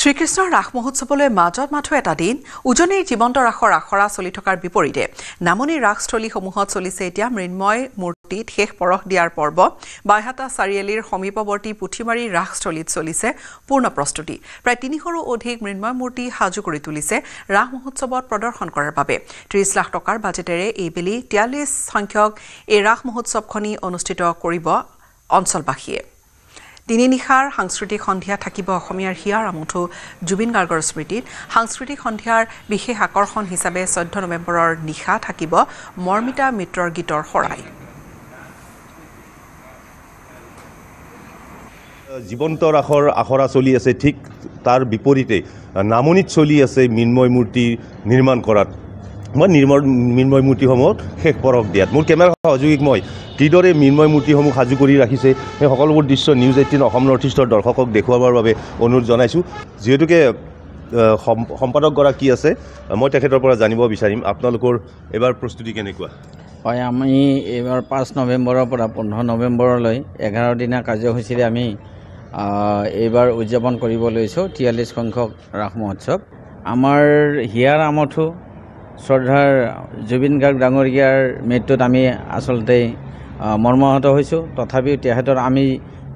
শ্ৰীকৃষ্ণৰ ৰাস মহোৎসৱলৈ মাজত মাথো এটা দিন উজনিৰ জীৱন্ত ৰাসৰ আখৰা চলি থকাৰ বিপৰীতে নামনিৰ ৰাসস্থলীসমূহত চলিছে এতিয়া মৃন্ময় মূৰ্তিত শেষ পৰশ দিয়াৰ পৰ্ব বাইহাটা চাৰিআলিৰ সমীপৱৰ্তী পুথিমাৰী ৰাসস্থলীত চলিছে পূৰ্ণ প্ৰস্তুতি প্ৰায় ৩০০ৰো অধিক মৃন্ময় মূৰ্তি সাজু কৰি তুলিছে ৰাস মহোৎসৱত প্ৰদৰ্শন কৰাৰ বাবে ৩০ লাখ টকাৰ বাজেটেৰে এইবেলি ৪৩ সংখ্যক এই ৰাস মহোৎসৱখনি অনুষ্ঠিত কৰিব অঞ্চলবাসীয়ে তিনি নিশাৰ সাংস্কৃতিক সন্ধিয়া থাকিব অসমীয়াৰ হিয়াৰ আমঠু জুবিন গাৰ্গৰ স্মৃতিত সাংস্কৃতিক সন্ধিয়াৰ বিশেষ আকৰ্ষণ হিচাপে ১৪ নৱেম্বৰৰ নিশা থাকিব মৰ্মিতা মিত্ৰৰ গীতৰ শৰাই জীৱন্ত ৰাসৰ আখৰা চলি আছে ঠিক তাৰ বিপৰীতে নামনিত চলি আছে মৃন্ময় মূৰ্তি নিৰ্মাণ কৰাত মই মৃন্ময় মূৰ্তিসমূহত শেষ পৰশ দিয়াত মোৰ কেমেৰা সহযোগীক মই কিদৰে মৃন্ময় মূৰ্তিসমূহ সাজু কৰি ৰাখিছে সেই সকলোবোৰ দৃশ্য নিউজ ১৮ অসম নৰ্থ ইষ্টৰ দৰ্শকক দেখুৱাবৰ বাবে অনুৰোধ জনাইছোঁ যিহেতুকে সম্পাদকগৰাকী আছে মই তেখেতৰ পৰা জানিব বিচাৰিম আপোনালোকৰ এইবাৰ প্ৰস্তুতি কেনেকুৱা হয় আমি এইবাৰ ৫ নৱেম্বৰৰ পৰা ১৫ নৱেম্বৰলৈ ১১ দিনীয়া কাৰ্যসূচীৰে আমি এইবাৰ উদযাপন কৰিব লৈছোঁ ৪৩ সংখ্যক ৰাস মহোৎসৱ আমাৰ হিয়াৰ আমঠু শ্ৰদ্ধাৰ জুবিন গাৰ্গ ডাঙৰীয়াৰ মৃত্যুত আমি আচলতে মৰ্মাহত হৈছোঁ তথাপিও তেখেতৰ আমি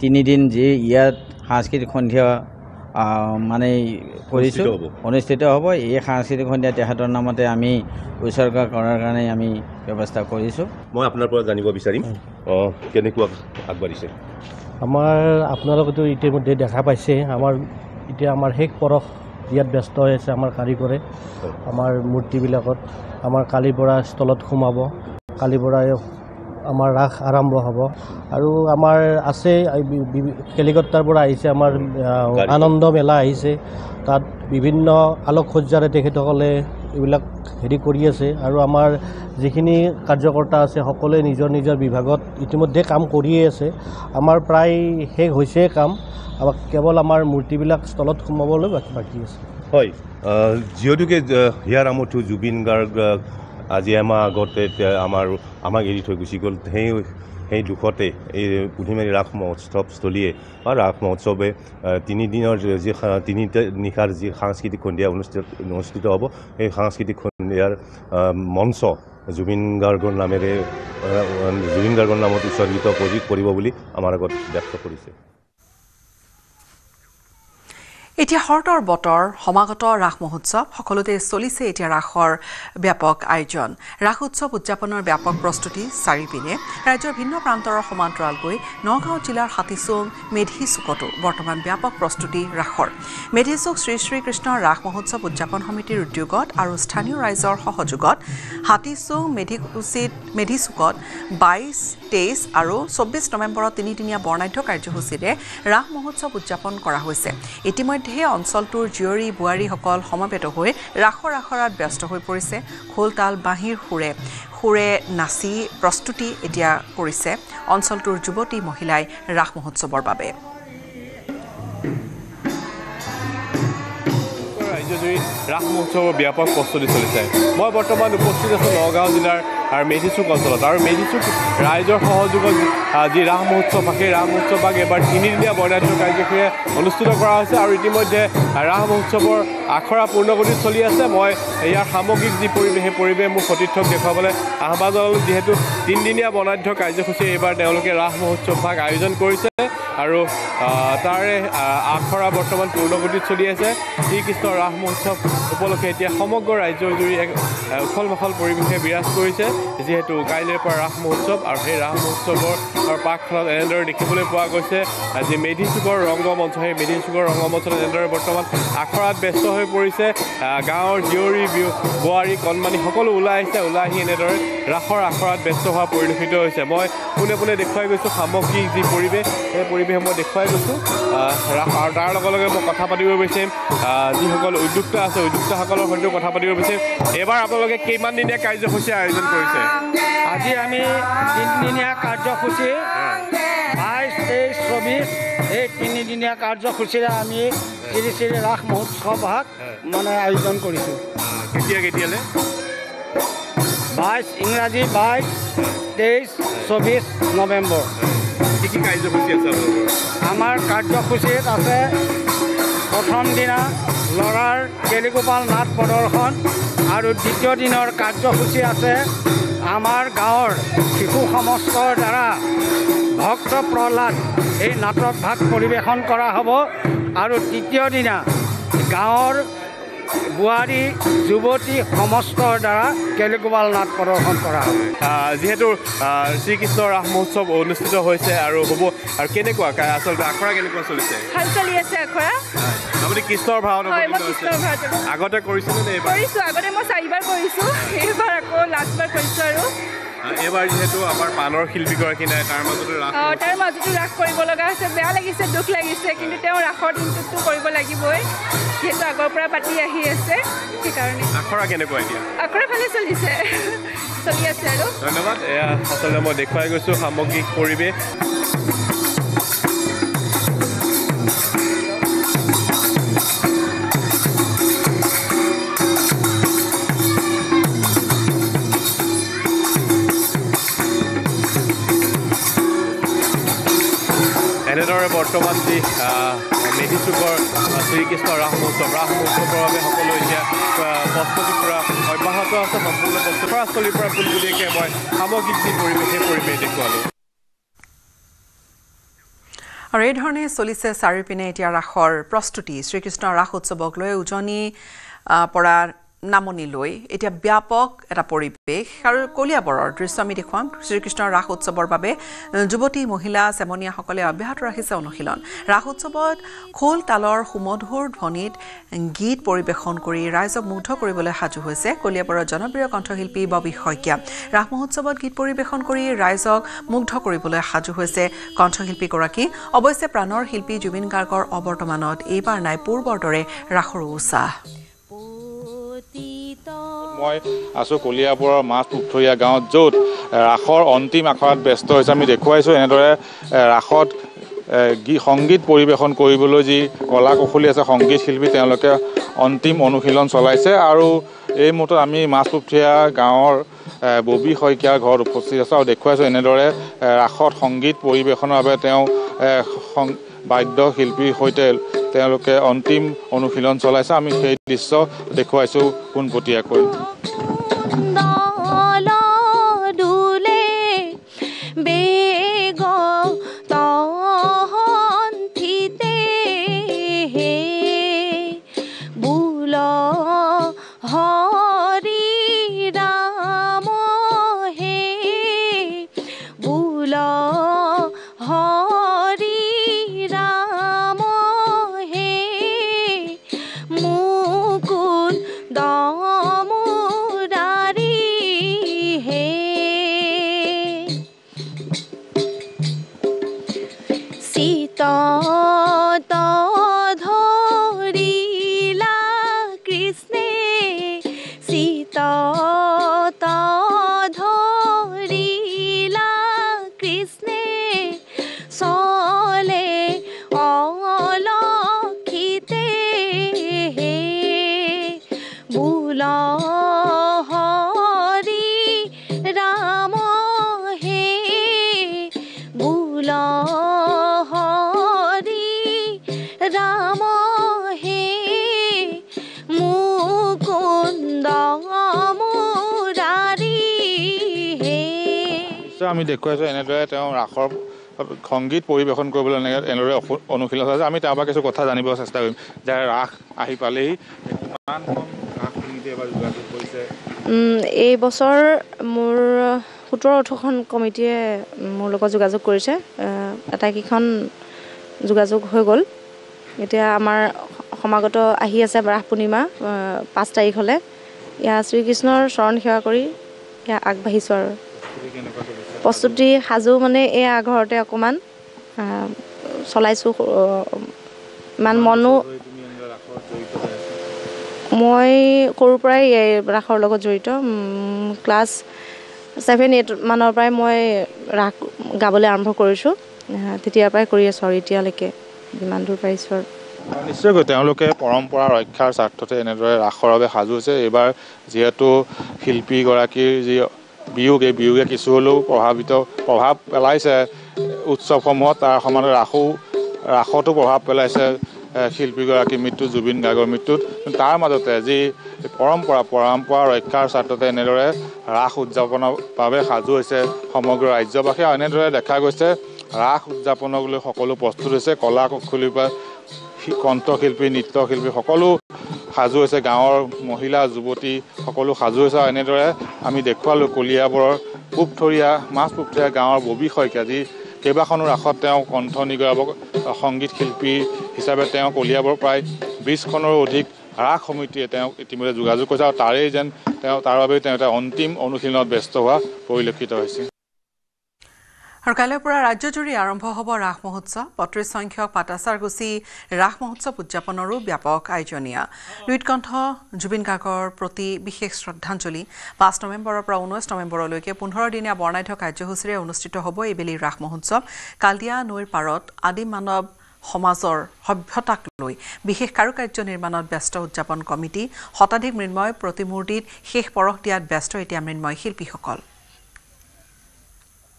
৩ দিন যি ইয়াত সাংস্কৃতিক সন্ধিয়া মানে কৰিছোঁ অনুষ্ঠিত হ'ব এই সাংস্কৃতিক সন্ধিয়া তেখেতৰ নামতে আমি উৎসৰ্গা কৰাৰ কাৰণে আমি ব্যৱস্থা কৰিছোঁ মই আপোনাৰ পৰা জানিব বিচাৰিম কেনেকুৱা আগবাঢ়িছে আমাৰ আপোনালোকেতো ইতিমধ্যে দেখা পাইছে আমাৰ শেষ পৰশ ইয়াত ব্যস্ত হৈ আছে আমাৰ কাৰিকৰে আমাৰ মূৰ্তিবিলাকত আমাৰ কালিৰ পৰা স্থলত সোমাব কালিৰ পৰাই আমাৰ ৰাস আৰম্ভ হ'ব আৰু আমাৰ আছে কেলিকতাৰ পৰা আহিছে আমাৰ আনন্দ মেলা আহিছে তাত বিভিন্ন আলোকসজ্জাৰে তেখেতসকলে এইবিলাক কৰি আছে আৰু আমাৰ যিখিনি কাৰ্যকৰ্তা আছে সকলোৱে নিজৰ নিজৰ বিভাগত ইতিমধ্যে কাম কৰিয়ে আছে আমাৰ প্ৰায় শেষ হৈছে কাম কেৱল আমাৰ মূৰ্তিবিলাক স্থলত সোমাবলৈ বাকী আছে হয় যিহেতুকে হিয়াৰ আমঠু জুবিন গাৰ্গ আজি এমাহ আগতে আমাক এৰি থৈ গুচি গ'ল সেই দুখতে এই পুথিমাৰী ৰাস মহোৎসৱস্থলীয়ে বা ৰাস মহোৎসৱে ৩ দিনৰ যি ৩ নিশাৰ যি সাংস্কৃতিক সন্ধিয়া অনুষ্ঠিত হ'ব সেই সাংস্কৃতিক সন্ধিয়াৰ মঞ্চ জুবিন গাৰ্গৰ নামত উৎসৰ্গিত কৰিব বুলি আমাৰ আগত ব্যক্ত কৰিছে এতিয়া শৰতৰ বতৰ সমাগত ৰাস মহোৎসৱ সকলোতে চলিছে এতিয়া ৰাসৰ ব্যাপক আয়োজন ৰাস উৎসৱ উদযাপনৰ ব্যাপক প্ৰস্তুতি চাৰিপিনে ৰাজ্যৰ ভিন্ন প্ৰান্তৰ সমান্তৰালকৈ নগাঁও জিলাৰ হাতীচুং মেধিচুকতো বৰ্তমান ব্যাপক প্ৰস্তুতি ৰাসৰ মেধিচুক শ্ৰী শ্ৰীকৃষ্ণৰ ৰাস মহোৎসৱ উদযাপন সমিতিৰ উদ্যোগত আৰু স্থানীয় ৰাইজৰ সহযোগত হাতীচুং মেধিচুকত ২২, ২৩ আৰু ২৪ নৱেম্বৰত ৩ দিনীয়া বৰ্ণাঢ্য কাৰ্যসূচীৰে ৰাস মহোৎসৱ উদযাপন কৰা হৈছে ইতিমধ্যে অঞ্চলটোৰ জীয়ৰী বোৱাৰীসকল সমবেত হৈ ৰাসৰ আখৰাত ব্যস্ত হৈ পৰিছে খোল তাল বাঁহীৰ সুৰে নাচি প্ৰস্তুতি এতিয়া কৰিছে অঞ্চলটোৰ যুৱতী মহিলাই ৰাস মহোৎসৱৰ বাবে ৰাজ্যজুৰি ৰাস মহোৎসৱৰ ব্যাপক প্ৰস্তুতি চলিছে মই বৰ্তমান উপস্থিত আছোঁ নগাঁও জিলাৰ আৰু মেধিচুক অঞ্চলত আৰু মেধিচুক ৰাইজৰ সহযোগত যি ৰাস মহোৎসৱ সেই ৰাস মহোৎসৱক এবাৰ 3দিনীয়া বৰ্ণাঢ্য কাৰ্যসূচীৰে অনুষ্ঠিত কৰা হৈছে আৰু ইতিমধ্যে ৰাস মহোৎসৱৰ আখৰা পূৰ্ণগতিত চলি আছে মই ইয়াৰ সামগ্ৰিক যি পৰিৱেশ সেই পৰিৱেশ মোৰ সতীৰ্থক দেখুৱাবলৈ আহ্বান জনালোঁ যিহেতু 3দিনীয়া বৰ্ণাঢ্য কাৰ্যসূচী এইবাৰ তেওঁলোকে ৰাস মহোৎসৱ ভাগ আয়োজন কৰিছে আৰু তাৰে আখৰা বৰ্তমান পূৰ্ণগতিত চলি আছে শ্ৰীকৃষ্ণ ৰাস মহোৎসৱ উপলক্ষে এতিয়া সমগ্ৰ ৰাজ্যৰ জুৰি এক উখল মাখল পৰিৱেশে বিৰাজ কৰিছে যিহেতু কাইলৈৰ পৰা ৰাস মহোৎসৱ আৰু সেই ৰাস মহোৎসৱৰ পাকখনত এনেদৰে দেখিবলৈ পোৱা গৈছে যি মেধিচুকৰ ৰংগমঞ্চ সেই মেধিচুকৰ ৰংগমঞ্চত এনেদৰে বৰ্তমান আখৰাত ব্যস্ত হৈ পৰিছে গাঁৱৰ জীয়ৰী বোৱাৰী কণমানি সকলো ওলাই আহি এনেদৰে ৰাসৰ আখৰাত ব্যস্ত হোৱা পৰিলক্ষিত হৈছে মই পোনে পোনে দেখুৱাই গৈছোঁ সামগ্ৰিক যি পৰিৱেশ সেই পৰিৱেশ মই দেখুৱাই গৈছোঁ ৰাস আৰু তাৰ লগে লগে মই কথা পাতিব বিচাৰিম যিসকল উদ্যোক্তা আছে উদ্যোক্তাসকলৰ সৈতেও কথা পাতিব বিচাৰিম এইবাৰ আপোনালোকে কিমান দিনীয়া কাৰ্যসূচী আয়োজন কৰিছে আজি আমি 3দিনীয়া কাৰ্যসূচী 22, 23, 24 এই 3দিনীয়া কাৰ্যসূচীৰে আমি শ্ৰী শ্ৰী ৰাস মহোৎসৱ ভাগ মানে আয়োজন কৰিছোঁ কেতিয়ালৈ 22 ইংৰাজী 22, 23, 24 নৱেম্বৰ কি কাৰ্যসূচী আছে আমাৰ কাৰ্যসূচীত আছে প্ৰথম দিনা ল'ৰাৰ কেলিগোপাল নাট প্ৰদৰ্শন আৰু দ্বিতীয় দিনৰ কাৰ্যসূচী আছে আমাৰ গাঁৱৰ শিশু সমাজৰ দ্বাৰা ভক্ত প্ৰহ্লাদ এই নাটক ভাগ পৰিৱেশন কৰা হ'ব আৰু তৃতীয় দিনা গাঁৱৰ বোৱাৰী যুৱতী সমস্তৰ দ্বাৰা কেলিগোপাল নাট প্ৰদৰ্শন কৰা হ'ব যিহেতু শ্ৰীকৃষ্ণ ৰাস মহোৎসৱ অনুষ্ঠিত হৈছে আৰু হ'ব আৰু কেনেকুৱা আচলতে আখৰা কেনেকুৱা চলিছে ভাল চলি আছে আখৰা আপুনি কৃষ্ণৰ ভাওত আগতে কৰিছিলে নে কৰিছোঁ আগতে মই 4বাৰ কৰিছোঁ এইবাৰ আকৌ লাষ্টবাৰ কৰিছোঁ আৰু এইবাৰ যিহেতু আমাৰ পাণৰ শিল্পীগৰাকী নাই তাৰ মাজতো ৰাস কৰিব লগা হৈছে বেয়া লাগিছে দুখ লাগিছে কিন্তু তেওঁ ৰাসৰ দিনটোতো কৰিব লাগিবই যিহেতু আগৰ পৰা পাতি আহি আছে সেইকাৰণে আখৰা কেনেকুৱা এতিয়া আখৰা ভালে চলি আছে আৰু ধন্যবাদ এয়া আচলতে মই দেখুৱাই গৈছোঁ সামগ্ৰিক পৰিৱেশ এনেদৰে বৰ্তমান যি মেধিচুকৰ শ্ৰীকৃষ্ণ ৰাস মহোৎসৱৰ বাবে সকলো এতিয়া প্ৰস্তুতি পূৰা অব্যাহত আছে সম্পূৰ্ণ প্ৰস্তুতিৰ পৰা পোনপটীয়াকৈ মই সামগ্ৰিক যি পৰিৱেশ সেই পৰিৱেশ দেখুৱালোঁ আৰু এই ধৰণে চলিছে চাৰিওপিনে এতিয়া ৰাসৰ প্ৰস্তুতি শ্ৰীকৃষ্ণ ৰাস উৎসৱক লৈ উজনি পৰা নামনি লৈ এতিয়া ব্যাপক এটা পৰিৱেশ আৰু কলিয়াবৰৰ দৃশ্য আমি দেখুৱাম শ্ৰীকৃষ্ণৰ ৰাস উৎসৱৰ বাবে যুৱতী মহিলা চেমনীয়াসকলে অব্যাহত ৰাখিছে অনুশীলন ৰাস উৎসৱত খোল তালৰ সুমধুৰ ধ্বনিত গীত পৰিৱেশন কৰি ৰাইজক মুগ্ধ কৰিবলৈ সাজু হৈছে কলিয়াবৰৰ জনপ্ৰিয় কণ্ঠশিল্পী ববি শইকীয়া ৰাস মহোৎসৱত গীত পৰিৱেশন কৰি ৰাইজক মুগ্ধ কৰিবলৈ সাজু হৈছে কণ্ঠশিল্পীগৰাকী অৱশ্যে প্ৰাণৰ শিল্পী জুবিন গাৰ্গৰ অৱৰ্তমানত এইবাৰ নাই পূৰ্বৰ দৰে ৰাসৰ উৎসাহ মই আছোঁ কলিয়াবৰৰ মাছ পুথৰীয়া গাঁৱত য'ত ৰাসৰ অন্তিম আখৰাত ব্যস্ত হৈছে আমি দেখুৱাইছোঁ এনেদৰে ৰাসত সংগীত পৰিৱেশন কৰিবলৈ যি কলা কৌশলী আছে সংগীত শিল্পী তেওঁলোকে অন্তিম অনুশীলন চলাইছে আৰু এই মুহূৰ্তত আমি মাছ পুথৰীয়া গাঁৱৰ ববি শইকীয়াৰ ঘৰত উপস্থিত আছোঁ আৰু দেখুৱাইছোঁ এনেদৰে ৰাসত সংগীত পৰিৱেশনৰ বাবে তেওঁ বাদ্য শিল্পীৰ সৈতে তেওঁলোকে অন্তিম অনুশীলন চলাইছে আমি সেই দৃশ্য দেখুৱাইছোঁ পোনপটীয়াকৈ হৰি নিশ্চয় আমি দেখুৱাইছোঁ এনেদৰে তেওঁ ৰাসৰ সংগীত পৰিৱেশন কৰিবলৈ এনেদৰে অনুশীলন আছে। আমি তাৰ পৰা কিছু কথা জানিব চেষ্টা কৰিম যে ৰাস আহি পালেহি কিমানখন ৰাস সমিতিয়ে এবাৰ যোগাযোগ কৰিছে। এই বছৰ মোৰ 17-18খন কমিটিয়ে মোৰ লগত যোগাযোগ কৰিছে। আটাইকেইখন যোগাযোগ হৈ গ'ল। এতিয়া আমাৰ সমাগত আহি আছে ৰাস পূৰ্ণিমা 5 তাৰিখলৈ। ইয়াৰ শ্ৰীকৃষ্ণৰ চৰণ সেৱা কৰি ইয়াত আগবাঢ়িছোঁ আৰু প্ৰস্তুতি সাজু মানে এয়া ঘৰতে অকণমান চলাইছোঁ। ইমান মনো মই সৰুৰ পৰাই এই ৰাসৰ লগত জড়িত। ক্লাছ 7-8 মানৰ পৰাই মই ৰাস গাবলৈ আৰম্ভ কৰিছোঁ। তেতিয়াৰ পৰাই কৰি আছোঁ আৰু এতিয়ালৈকে যিমান দূৰ পাৰিছোঁ আৰু নিশ্চয়কৈ তেওঁলোকে পৰম্পৰা ৰক্ষাৰ স্বাৰ্থতে এনেদৰে ৰাসৰ বাবে সাজু হৈছে। এইবাৰ যিহেতু শিল্পীগৰাকীৰ যি বিয়োগ, এই বিয়োগে কিছু হ'লেও প্ৰভাৱ পেলাইছে উৎসৱসমূহত। তাৰ সমানে ৰাসতো প্ৰভাৱ পেলাইছে শিল্পীগৰাকীৰ মৃত্যু, জুবিন গাৰ্গৰ মৃত্যুত। তাৰ মাজতে যি পৰম্পৰা ৰক্ষাৰ স্বাৰ্থতে এনেদৰে ৰাস উদযাপনৰ বাবে সাজু হৈছে সমগ্ৰ ৰাজ্যবাসী। আৰু এনেদৰে দেখা গৈছে ৰাস উদযাপনক লৈ সকলো প্ৰস্তুত হৈছে। কলা কুশলীৰ পৰা কণ্ঠশিল্পী, নৃত্যশিল্পী সকলো সাজু হৈছে। গাঁৱৰ মহিলা, যুৱতী সকলো সাজু হৈছে। আৰু এনেদৰে আমি দেখুৱালোঁ কলিয়াবৰৰ মাছপুখুৰীয়া গাঁৱৰ ববী শইকীয়া, যি কেইবাখনো ৰাসত তেওঁ কণ্ঠ নিগৰাব সংগীত শিল্পী হিচাপে তেওঁ কলিয়াবৰৰ প্ৰায় 20খনৰো অধিক ৰাস সমিতিয়ে তেওঁক ইতিমধ্যে যোগাযোগ কৰিছে। আৰু তাৰ বাবেই তেওঁ এটা অন্তিম অনুশীলনত ব্যস্ত হোৱা পৰিলক্ষিত হৈছে। আৰু কাইলৈৰ পৰা ৰাজ্যজুৰি আৰম্ভ হ'ব ৰাস মহোৎসৱ। 32 সংখ্যক পাটাচাৰগুচি ৰাস মহোৎসৱ উদযাপনৰো ব্যাপক আয়োজনীয়া। লুইতকণ্ঠ জুবিন গাৰ্গৰ প্ৰতি বিশেষ শ্ৰদ্ধাঞ্জলি 5 নৱেম্বৰৰ পৰা 19 নৱেম্বৰলৈকে 15 দিনীয়া বৰ্ণাঢ্য কাৰ্যসূচীৰে অনুষ্ঠিত হ'ব এইবেলি ৰাস মহোৎসৱ। কালদিয়া নৈৰ পাৰত আদিম মানৱ সমাজৰ সভ্যতাক লৈ বিশেষ কাৰুকাৰ্য নিৰ্মাণত ব্যস্ত উদযাপন কমিটি। শতাধিক মৃন্ময় প্ৰতিমূৰ্তিত শেষ পৰশ দিয়াত ব্যস্ত এতিয়া মৃন্ময় শিল্পীসকল।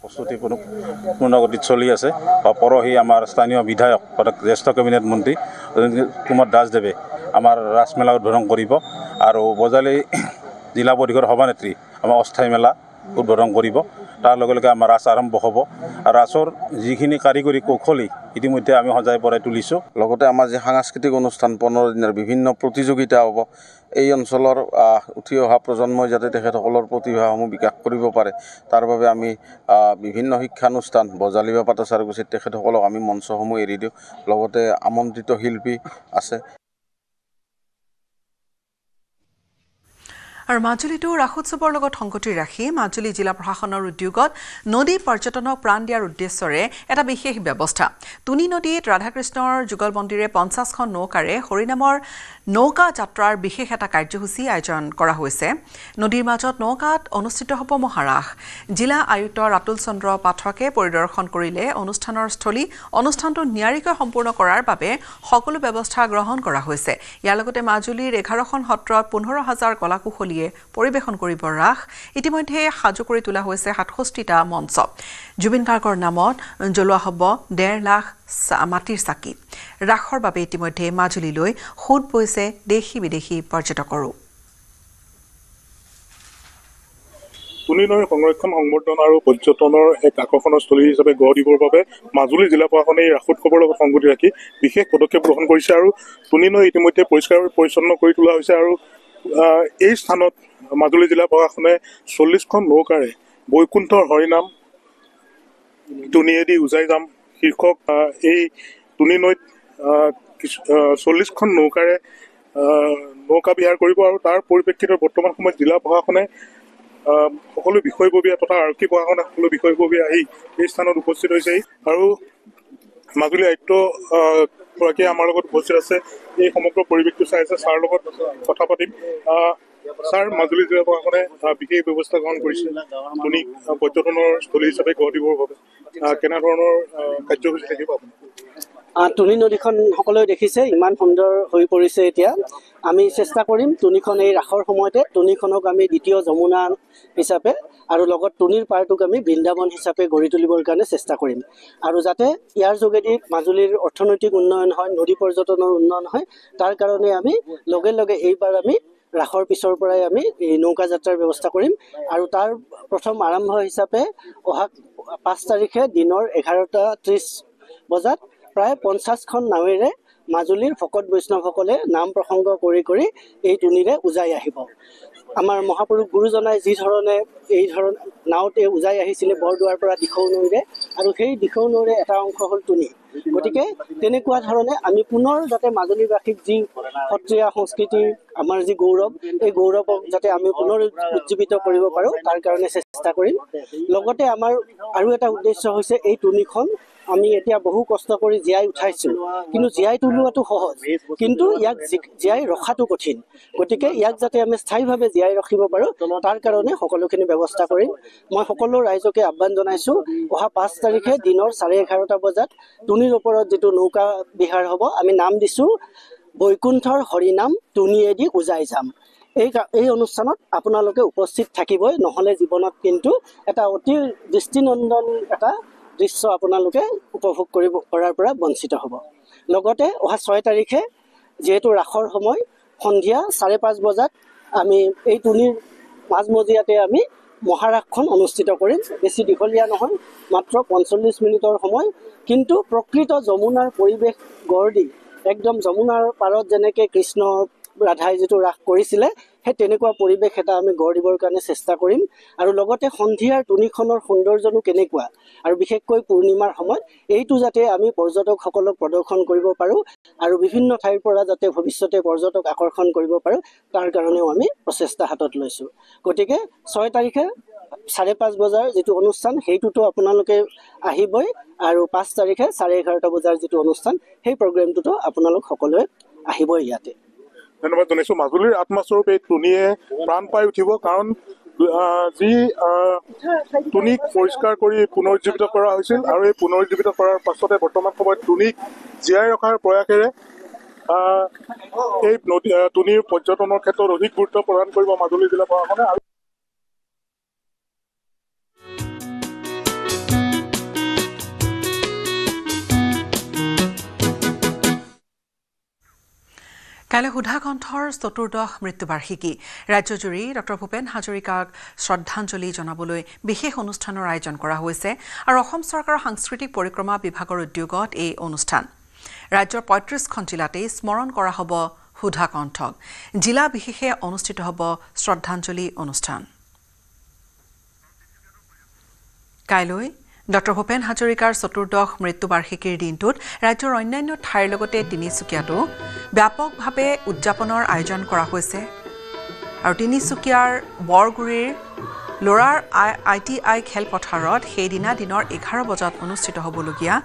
প্ৰস্তুতি পূৰ্ণগতিত চলি আছে। পৰহি আমাৰ স্থানীয় বিধায়ক জ্যেষ্ঠ কেবিনেট মন্ত্ৰী কুমাৰ দাসদেৱে আমাৰ ৰাসমেলা উদ্বোধন কৰিব আৰু বজালী জিলা পৰিষদৰ সভানেত্ৰী আমাৰ অস্থায়ী মেলা উদ্বোধন কৰিব। তাৰ লগে লগে আমাৰ ৰাস আৰম্ভ হ'ব। আৰু ৰাসৰ যিখিনি কাৰিকৰী কৌশলী ইতিমধ্যে আমি সজাই পৰাই তুলিছোঁ। লগতে আমাৰ যি সাংস্কৃতিক অনুষ্ঠান 15 দিনৰ বিভিন্ন প্ৰতিযোগিতা হ'ব। এই অঞ্চলৰ উঠি অহা প্ৰজন্মই যাতে তেখেতসকলৰ প্ৰতিভাসমূহ বিকাশ কৰিব পাৰে, তাৰ বাবে আমি বিভিন্ন শিক্ষানুষ্ঠান বজালী বা পাটাচাৰগুচিত তেখেতসকলক আমি মঞ্চসমূহ এৰি দিওঁ। লগতে আমন্ত্ৰিত শিল্পী আছে। আৰু মাজুলীতো ৰাসোৎসৱৰ লগত সংগতি ৰাখি মাজুলী জিলা প্ৰশাসনৰ উদ্যোগত নদী পৰ্যটনক প্ৰাণ দিয়াৰ উদ্দেশ্যৰে এটা বিশেষ ব্যৱস্থা। তুনি নদীত ৰাধাকৃষ্ণৰ যুগলবন্দীৰে 50খন নৌকাৰে হৰিনামৰ নৌকা যাত্ৰাৰ বিশেষ এটা কাৰ্যসূচী আয়োজন কৰা হৈছে। নদীৰ মাজত নৌকাত অনুষ্ঠিত হ'ব মহাৰাস। জিলা আয়ুক্ত ৰাতুল চন্দ্ৰ পাঠকে পৰিদৰ্শন কৰিলে অনুষ্ঠানৰ স্থলী। অনুষ্ঠানটো নিয়াৰিকৈ সম্পূৰ্ণ কৰাৰ বাবে সকলো ব্যৱস্থা গ্ৰহণ কৰা হৈছে। ইয়াৰ লগতে মাজুলীৰ 11খন সত্ৰত 15,000 কলাকুশলী পৰিৱেশন কৰিব ৰাস। ইতিমধ্যে সাজু কৰি তোলা হৈছে 67টা মঞ্চ। জুবিন গাৰ্গৰ নামত জ্বলোৱা হ'ব 1.5 লাখ মাটিৰ চাকি। ৰাসৰ বাবে ইতিমধ্যে মাজুলীলৈ সোঁত বৈছে দেশী বিদেশী পৰ্যটকৰো। তুনি নৈৰ সংৰক্ষণ, সংবৰ্ধন আৰু পৰ্যটনৰ এক আকৰ্ষণৰ স্থলী হিচাপে গঢ় দিবৰ বাবে মাজুলী জিলা প্ৰশাসনে এই ৰাসোৎসৱৰ লগত সংগতি ৰাখি বিশেষ পদক্ষেপ গ্ৰহণ কৰিছে। আৰু তুনি নৈ ইতিমধ্যে পৰিষ্কাৰ পৰিচ্ছন্ন কৰি তোলা হৈছে। আৰু এই স্থানত মাজুলী জিলা প্ৰশাসনে 40খন নৌকাৰে বৈকুণ্ঠৰ হৰিনাম তুনিয়েদি উজাই যাম শীৰ্ষক এই তুনি নৈত 40খন নৌকাৰে নৌকা বিহাৰ কৰিব। আৰু তাৰ পৰিপ্ৰেক্ষিতত বৰ্তমান সময়ত জিলা প্ৰশাসনে সকলো বিষয়ববীয়া তথা আৰক্ষী প্ৰশাসনে সকলো বিষয়ববীয়া আহি এই স্থানত উপস্থিত হৈছে। আৰু মাজুলী আয়ুক্ত গৰাকীয়ে আমাৰ লগত উপস্থিত আছে। এই সমগ্ৰ পৰিৱেশটো চাই আছে। ছাৰ লগত কথা পাতিম। ছাৰ, মাজুলী জিলা প্ৰশাসনে বিশেষ ব্যৱস্থা গ্ৰহণ কৰিছে তুনি পৰ্যটনৰ স্থলী হিচাপে গঢ় দিবৰ বাবে। কেনেধৰণৰ কাৰ্যসূচী থাকিব আপুনি? তুনি নদীখন সকলোৱে দেখিছে ইমান সুন্দৰ হৈ পৰিছে। এতিয়া আমি চেষ্টা কৰিম তুনিখন এই ৰাসৰ সময়তে তুনিখনক আমি দ্বিতীয় যমুনা হিচাপে আৰু লগত তুনিৰ পাৰটোক আমি বৃন্দাবন হিচাপে গঢ়ি তুলিবৰ কাৰণে চেষ্টা কৰিম। আৰু যাতে ইয়াৰ যোগেদি মাজুলীৰ অৰ্থনৈতিক উন্নয়ন হয়, নদী পৰ্যটনৰ উন্নয়ন হয়, তাৰ কাৰণে আমি লগে লগে এইবাৰ আমি ৰাসৰ পিছৰ পৰাই আমি এই নৌকা যাত্ৰাৰ ব্যৱস্থা কৰিম। আৰু তাৰ প্ৰথম আৰম্ভ হিচাপে অহা 5 তাৰিখে দিনৰ 11:30 বজাত প্ৰায় 50খন নাৱেৰে মাজুলীৰ ভকত বৈষ্ণৱসকলে নাম প্ৰসংগ কৰি এই টুনিৰে উজাই আহিব। আমাৰ মহাপুৰুষ গুৰুজনাই যি ধৰণে এই ধৰণে নাওতে উজাই আহিছিলে বৰদুৱাৰ পৰা দিখৌ নৈৰে, আৰু সেই দিখৌ নৈৰে এটা অংশ হ'ল টুনি। গতিকে তেনেকুৱা ধৰণে আমি পুনৰ যাতে মাজুলীবাসীক যি সত্ৰীয়া সংস্কৃতি আমাৰ যি গৌৰৱ, এই গৌৰৱক যাতে আমি পুনৰ উজ্জীৱিত কৰিব পাৰোঁ তাৰ কাৰণে চেষ্টা কৰিম। লগতে আমাৰ আৰু এটা উদ্দেশ্য হৈছে এই টুনিখন আমি এতিয়া বহু কষ্ট কৰি জীয়াই উঠাইছোঁ, কিন্তু জীয়াই তোলোৱাটো সহজ, কিন্তু ইয়াক জীয়াই ৰখাটো কঠিন। গতিকে ইয়াক যাতে আমি স্থায়ীভাৱে জীয়াই ৰাখিব পাৰোঁ তাৰ কাৰণে সকলোখিনি ব্যৱস্থা কৰিম। মই সকলো ৰাইজকে আহ্বান জনাইছোঁ, অহা 5 তাৰিখে দিনৰ 11:30 বজাত টুনিৰ ওপৰত যিটো নৌকা বিহাৰ হ'ব, আমি নাম দিছোঁ বৈকুণ্ঠৰ হৰিনাম টুনিয়েদি উজাই যাম। এই অনুষ্ঠানত আপোনালোকে উপস্থিত থাকিবই, নহ'লে জীৱনত কিন্তু এটা অতি দৃষ্টিনন্দন এটা দৃশ্য আপোনালোকে উপভোগ কৰাৰ পৰা বঞ্চিত হ'ব। লগতে অহা 6 তাৰিখে যিহেতু ৰাসৰ সময়, সন্ধিয়া 5:30 বজাত আমি এই টুনিৰ মাজমজিয়াতে আমি মহাৰাসখন অনুষ্ঠিত কৰিম। বেছি দীঘলীয়া নহয়, মাত্ৰ 45 মিনিটৰ সময়, কিন্তু প্ৰকৃত যমুনাৰ পৰিৱেশ গঢ় দি একদম যমুনাৰ পাৰত যেনেকৈ কৃষ্ণ ৰাধাই যিটো ৰাস কৰিছিলে সেই তেনেকুৱা পৰিৱেশ এটা আমি গঢ় দিবৰ কাৰণে চেষ্টা কৰিম। আৰু লগতে সন্ধিয়াৰ টুনিখনৰ সৌন্দৰ্যনো কেনেকুৱা, আৰু বিশেষকৈ পূৰ্ণিমাৰ সময়ত এইটো যাতে আমি পৰ্যটকসকলক প্ৰদৰ্শন কৰিব পাৰোঁ আৰু বিভিন্ন ঠাইৰ পৰা যাতে ভৱিষ্যতে পৰ্যটক আকৰ্ষণ কৰিব পাৰোঁ তাৰ কাৰণেও আমি প্ৰচেষ্টা হাতত লৈছোঁ। গতিকে 6 তাৰিখে 5:30 বজাৰ যিটো অনুষ্ঠান সেইটোতো আপোনালোকে আহিবই, আৰু 5 তাৰিখে 11:30 বজাৰ যিটো অনুষ্ঠান সেই প্ৰগ্ৰেমটোতো আপোনালোক সকলোৱে আহিবই ইয়াতে। ধন্যবাদ জনাইছোঁ। মাজুলীৰ আত্মাস্বৰূপ এই টুনিয়ে প্ৰাণ পাই উঠিব, কাৰণ যি টুনিক পৰিষ্কাৰ কৰি পুনৰুজ্জীৱিত কৰা হৈছিল, আৰু এই পুনৰুজ্জীৱিত কৰাৰ পাছতে বৰ্তমান সময়ত টুনিক জীয়াই ৰখাৰ প্ৰয়াসেৰে এই টুনিৰ পৰ্যটনৰ ক্ষেত্ৰত অধিক গুৰুত্ব প্ৰদান কৰিব মাজুলী জিলা প্ৰশাসনে। আৰু কাইলৈ সুধাকণ্ঠৰ চতুৰ্দশ মৃত্যুবাৰ্ষিকী। ৰাজ্যজুৰি ডক্টৰ ভূপেন হাজৰিকাক শ্ৰদ্ধাঞ্জলি জনাবলৈ বিশেষ অনুষ্ঠানৰ আয়োজন কৰা হৈছে, আৰু অসম চৰকাৰৰ সাংস্কৃতিক পৰিক্ৰমা বিভাগৰ উদ্যোগত এই অনুষ্ঠান। ৰাজ্যৰ 35খন জিলাতেই স্মৰণ কৰা হ'ব সুধাকণ্ঠক। জিলা বিশেষে অনুষ্ঠিত হ'ব শ্ৰদ্ধাঞ্জলি অনুষ্ঠান। কাইলৈ ডক্টৰ ভূপেন হাজৰিকাৰ চতুৰ্দশ মৃত্যুবাৰ্ষিকীৰ দিনটোত ৰাজ্যৰ অন্যান্য ঠাইৰ লগতে তিনিচুকীয়াতো ব্যাপকভাৱে উদযাপনৰ আয়োজন কৰা হৈছে। আৰু তিনিচুকীয়াৰ বৰগুৰিৰ ল'ৰাৰ ITI খেলপথাৰত সেইদিনা দিনৰ 11 বজাত অনুষ্ঠিত হ'বলগীয়া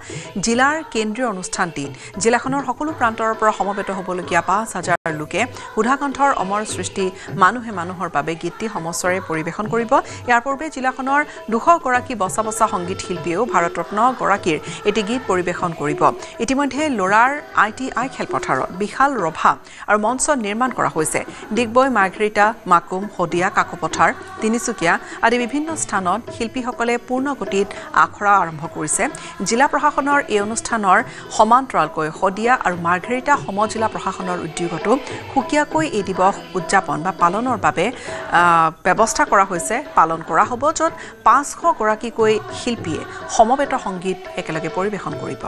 জিলাৰ কেন্দ্ৰীয় অনুষ্ঠানটিত জিলাখনৰ সকলো প্ৰান্তৰ পৰা সমবেত হ'বলগীয়া 5,000 লোকে সুধাকণ্ঠৰ অমৰ সৃষ্টি মানুহে মানুহৰ বাবে গীতটি সমস্বৰে পৰিৱেশন কৰিব। ইয়াৰ পূৰ্বে জিলাখনৰ 200 গৰাকী বচা বচা সংগীত শিল্পীয়েও ভাৰতৰত্ন গৰাকীৰ এটি গীত পৰিৱেশন কৰিব। ইতিমধ্যে ল'ৰাৰ ITI খেলপথাৰত বিশাল ৰভা আৰু মঞ্চ নিৰ্মাণ কৰা হৈছে। ডিগবৈ, মাৰ্ঘেৰিটা, মাকুম, শদিয়া, কাকপথাৰ, তিনিচুকীয়া আদি বিভিন্ন স্থানত শিল্পীসকলে পূৰ্ণ গতিত আখৰা আৰম্ভ কৰিছে। জিলা প্ৰশাসনৰ এই অনুষ্ঠানৰ সমান্তৰালকৈ শদিয়া আৰু মাৰ্ঘেৰিটা সমজিলা প্ৰশাসনৰ উদ্যোগতো সুকীয়াকৈ এই দিৱস উদযাপন বা পালনৰ বাবে ব্যৱস্থা কৰা হৈছে, পালন কৰা হ'ব, য'ত 500 গৰাকীকৈ শিল্পীয়ে সমবেত সংগীত একেলগে পৰিৱেশন কৰিব।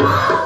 Oh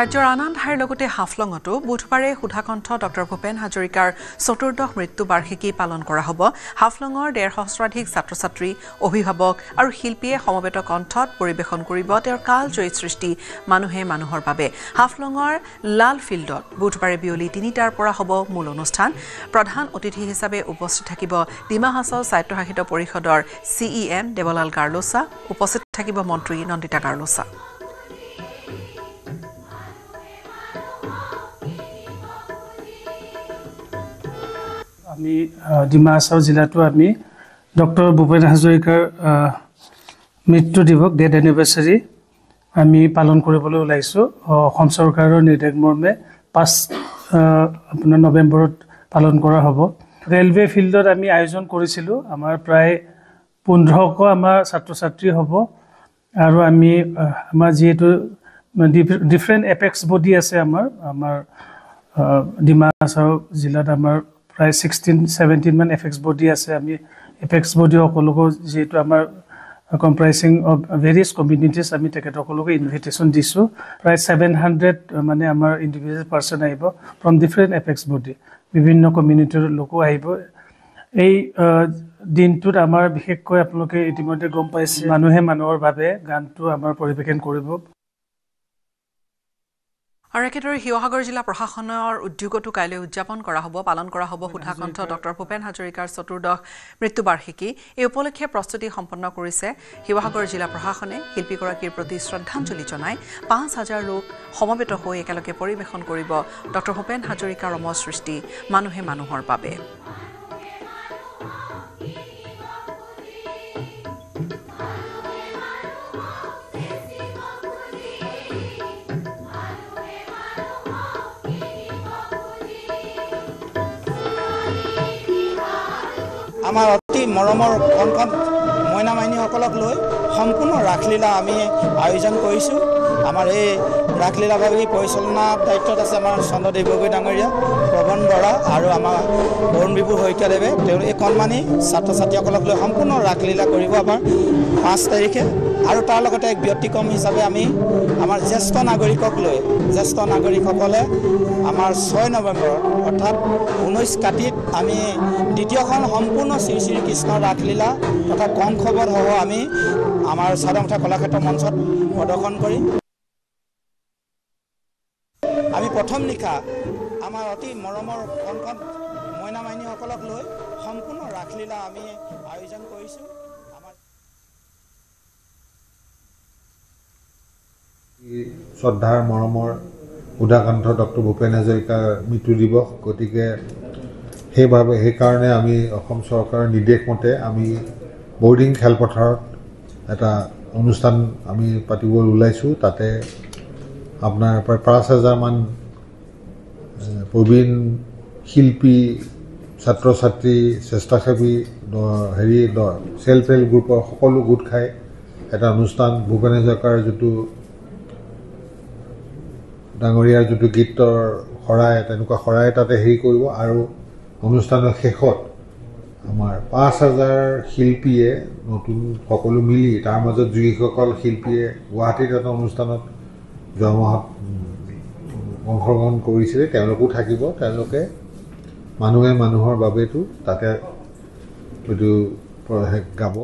ৰাজ্যৰ আন ঠাইৰ লগতে হাফলঙতো বুধবাৰে সুধাকণ্ঠ ডক্টৰ ভূপেন হাজৰিকাৰ চতুৰ্দশ মৃত্যু বাৰ্ষিকী পালন কৰা হ'ব। হাফলঙৰ 1.5 সহস্ৰাধিক ছাত্ৰ ছাত্ৰী, অভিভাৱক আৰু শিল্পীয়ে সমবেত কণ্ঠত পৰিৱেশন কৰিব তেওঁৰ কালজয়ী সৃষ্টি মানুহে মানুহৰ বাবে। হাফলঙৰ লাল ফিল্ডত বুধবাৰে বিয়লি 3টাৰ পৰা হ'ব মূল অনুষ্ঠান। প্ৰধান অতিথি হিচাপে উপস্থিত থাকিব ডিমা হাছাও স্বায়ত্তশাসিত পৰিষদৰ CEM দেৱলাল গাৰ্লোচা, উপস্থিত থাকিব মন্ত্ৰী নন্দিতা গাৰ্লোচা। আমি ডিমা হাছাও জিলাতো আমি ডক্টৰ ভূপেন হাজৰিকাৰ মৃত্যু দিৱস ডেথ এনিভাৰ্চাৰী আমি পালন কৰিবলৈ ওলাইছোঁ। অসম চৰকাৰৰ নিৰ্দেশ মৰ্মে 5 নৱেম্বৰত পালন কৰা হ'ব। ৰেলৱে ফিল্ডত আমি আয়োজন কৰিছিলোঁ। আমাৰ প্ৰায় 1500 আমাৰ ছাত্ৰ ছাত্ৰী হ'ব আৰু আমি আমাৰ যিহেতু ডিফাৰেণ্ট এপেক্স বডি আছে আমাৰ ডিমা হাছাও জিলাত আমাৰ প্ৰায় 16-17 মান এপেক্স বডি আছে। আমি এপেক্স বডি সকলোকো যিহেতু আমাৰ কম্প্ৰাইজিং অফ ভেৰিয়াছ কমিউনিটিজ আমি তেখেতসকলকো ইনভিটেশ্যন দিছোঁ। প্ৰায় 700 মানে আমাৰ ইণ্ডিভিজুৱেল পাৰ্চন আহিব ফ্ৰম ডিফাৰেণ্ট এপেক্স বডি, বিভিন্ন কমিউনিটিৰ লোকো আহিব। এই দিনটোত আমাৰ বিশেষকৈ আপোনালোকে ইতিমধ্যে গম পাইছে মানুহে মানুহৰ বাবে গানটো আমাৰ পৰিৱেশন কৰিব। আৰু একেদৰে শিৱসাগৰ জিলা প্ৰশাসনৰ উদ্যোগতো কাইলৈ উদযাপন কৰা হ'ব, পালন কৰা হ'ব সুধাকণ্ঠ ডক্টৰ ভূপেন হাজৰিকাৰ চতুৰ্দশ মৃত্যুবাৰ্ষিকী। এই উপলক্ষে প্ৰস্তুতি সম্পন্ন কৰিছে শিৱসাগৰ জিলা প্ৰশাসনে। শিল্পীগৰাকীৰ প্ৰতি শ্ৰদ্ধাঞ্জলি জনাই 5000 লোক সমবেত হৈ একেলগে পৰিৱেশন কৰিব ডক্টৰ ভূপেন হাজৰিকাৰ অমৰ সৃষ্টি মানুহে মানুহৰ বাবে। আমাৰ অতি মৰমৰ কণ মইনা মাইনীসকলক লৈ সম্পূৰ্ণ ৰাসলীলা আমি আয়োজন কৰিছোঁ। আমাৰ এই ৰাসলীলাভাগী পৰিচালনা দায়িত্বত আছে আমাৰ চন্দ্ৰদেৱ গগৈ ডাঙৰীয়া, প্ৰৱণ বৰা আৰু আমাৰ বৰুণ বিভু শইকীয়াদেৱে। তেওঁৰ এই কণমানি ছাত্ৰ ছাত্ৰীসকলক লৈ সম্পূৰ্ণ ৰাসলীলা কৰিব আমাৰ 5 তাৰিখে। আৰু তাৰ লগতে এক ব্যতিক্ৰম হিচাপে আমি আমাৰ জ্যেষ্ঠ নাগৰিকক লৈ জ্যেষ্ঠ নাগৰিকসকলে আমাৰ 6 নৱেম্বৰত অৰ্থাৎ 19 কাতিত আমি দ্বিতীয়খন সম্পূৰ্ণ শ্ৰী শ্ৰী কৃষ্ণৰ ৰাসলীলা তথা কংসবধসহ আমি আমাৰ চাদমঠা কলাক্ষেত্ৰ মঞ্চত প্ৰদৰ্শন কৰিম। আমি প্ৰথম নিশা আমাৰ অতি মৰমৰ কণ মইনা মাইনীসকলক লৈ সম্পূৰ্ণ ৰাসলীলা আমি আয়োজন কৰিছোঁ। শ্ৰদ্ধাৰ মৰমৰ সুধাকণ্ঠ ডক্টৰ ভূপেন হাজৰিকাৰ মৃত্যু দিৱস, গতিকে সেইকাৰণে আমি অসম চৰকাৰৰ নিৰ্দেশ মতে আমি বৰ্ডিং খেলপথাৰত এটা অনুষ্ঠান আমি পাতিবলৈ ওলাইছোঁ। তাতে আপোনাৰ প্ৰায় 5000 মান প্ৰবীণ শিল্পী, ছাত্ৰ ছাত্ৰী, স্বেচ্ছাসেৱী চেল্ফ হেল্প গ্ৰুপৰ সকলো গোট খাই এটা অনুষ্ঠান ভূপেন হাজৰিকাৰ যিটো ডাঙৰীয়াৰ যিটো গীতৰ শৰাই, তেনেকুৱা শৰাই তাতে কৰিব। আৰু অনুষ্ঠানৰ শেষত আমাৰ 5000 শিল্পীয়ে নতুন সকলো মিলি তাৰ মাজত যিসকল শিল্পীয়ে গুৱাহাটীত এটা অনুষ্ঠানত যোৱা মাহত অংশগ্ৰহণ কৰিছিলে তেওঁলোকো থাকিব। তেওঁলোকে মানুহে মানুহৰ বাবেতো তাতে এইটো গাব।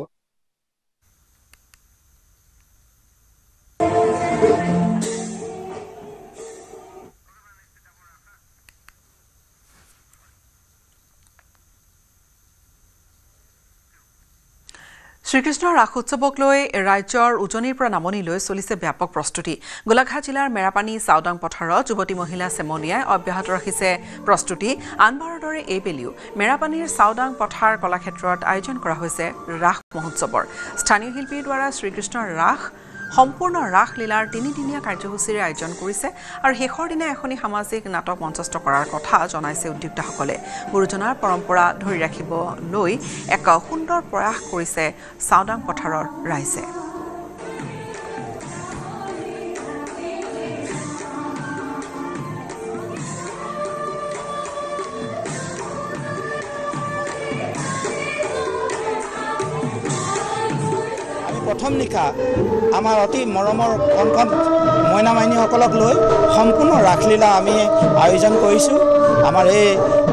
শ্ৰীকৃষ্ণৰ ৰাস উৎসৱক লৈ ৰাজ্যৰ উজনিৰ পৰা নামনিলৈ চলিছে ব্যাপক প্ৰস্তুতি। গোলাঘাট জিলাৰ মেৰাপানী চাওদাং পথাৰত যুৱতী মহিলা চেমনীয়াই অব্যাহত ৰাখিছে প্ৰস্তুতি। আনবাৰৰ দৰে এইবেলিও মেৰাপানীৰ চাওদাং পথাৰ কলাক্ষেত্ৰত আয়োজন কৰা হৈছে ৰাস মহোৎসৱৰ। স্থানীয় শিল্পীৰ দ্বাৰা শ্ৰীকৃষ্ণৰ ৰাস সম্পূৰ্ণ ৰাসলীলাৰ 3দিনীয়া কাৰ্যসূচীৰে আয়োজন কৰিছে আৰু শেষৰ দিনা এখনি সামাজিক নাটক মঞ্চস্থ কৰাৰ কথা জনাইছে উদ্যোক্তাসকলে। গুৰুজনাৰ পৰম্পৰা ধৰি ৰাখিবলৈ এক সুন্দৰ প্ৰয়াস কৰিছে চাওদাং পথাৰৰ ৰাইজে। প্ৰথম নিশা আমাৰ অতি মৰমৰ কণকণ মইনা মাইনীসকলক লৈ সম্পূৰ্ণ ৰাসলীলা আমি আয়োজন কৰিছোঁ। আমাৰ এই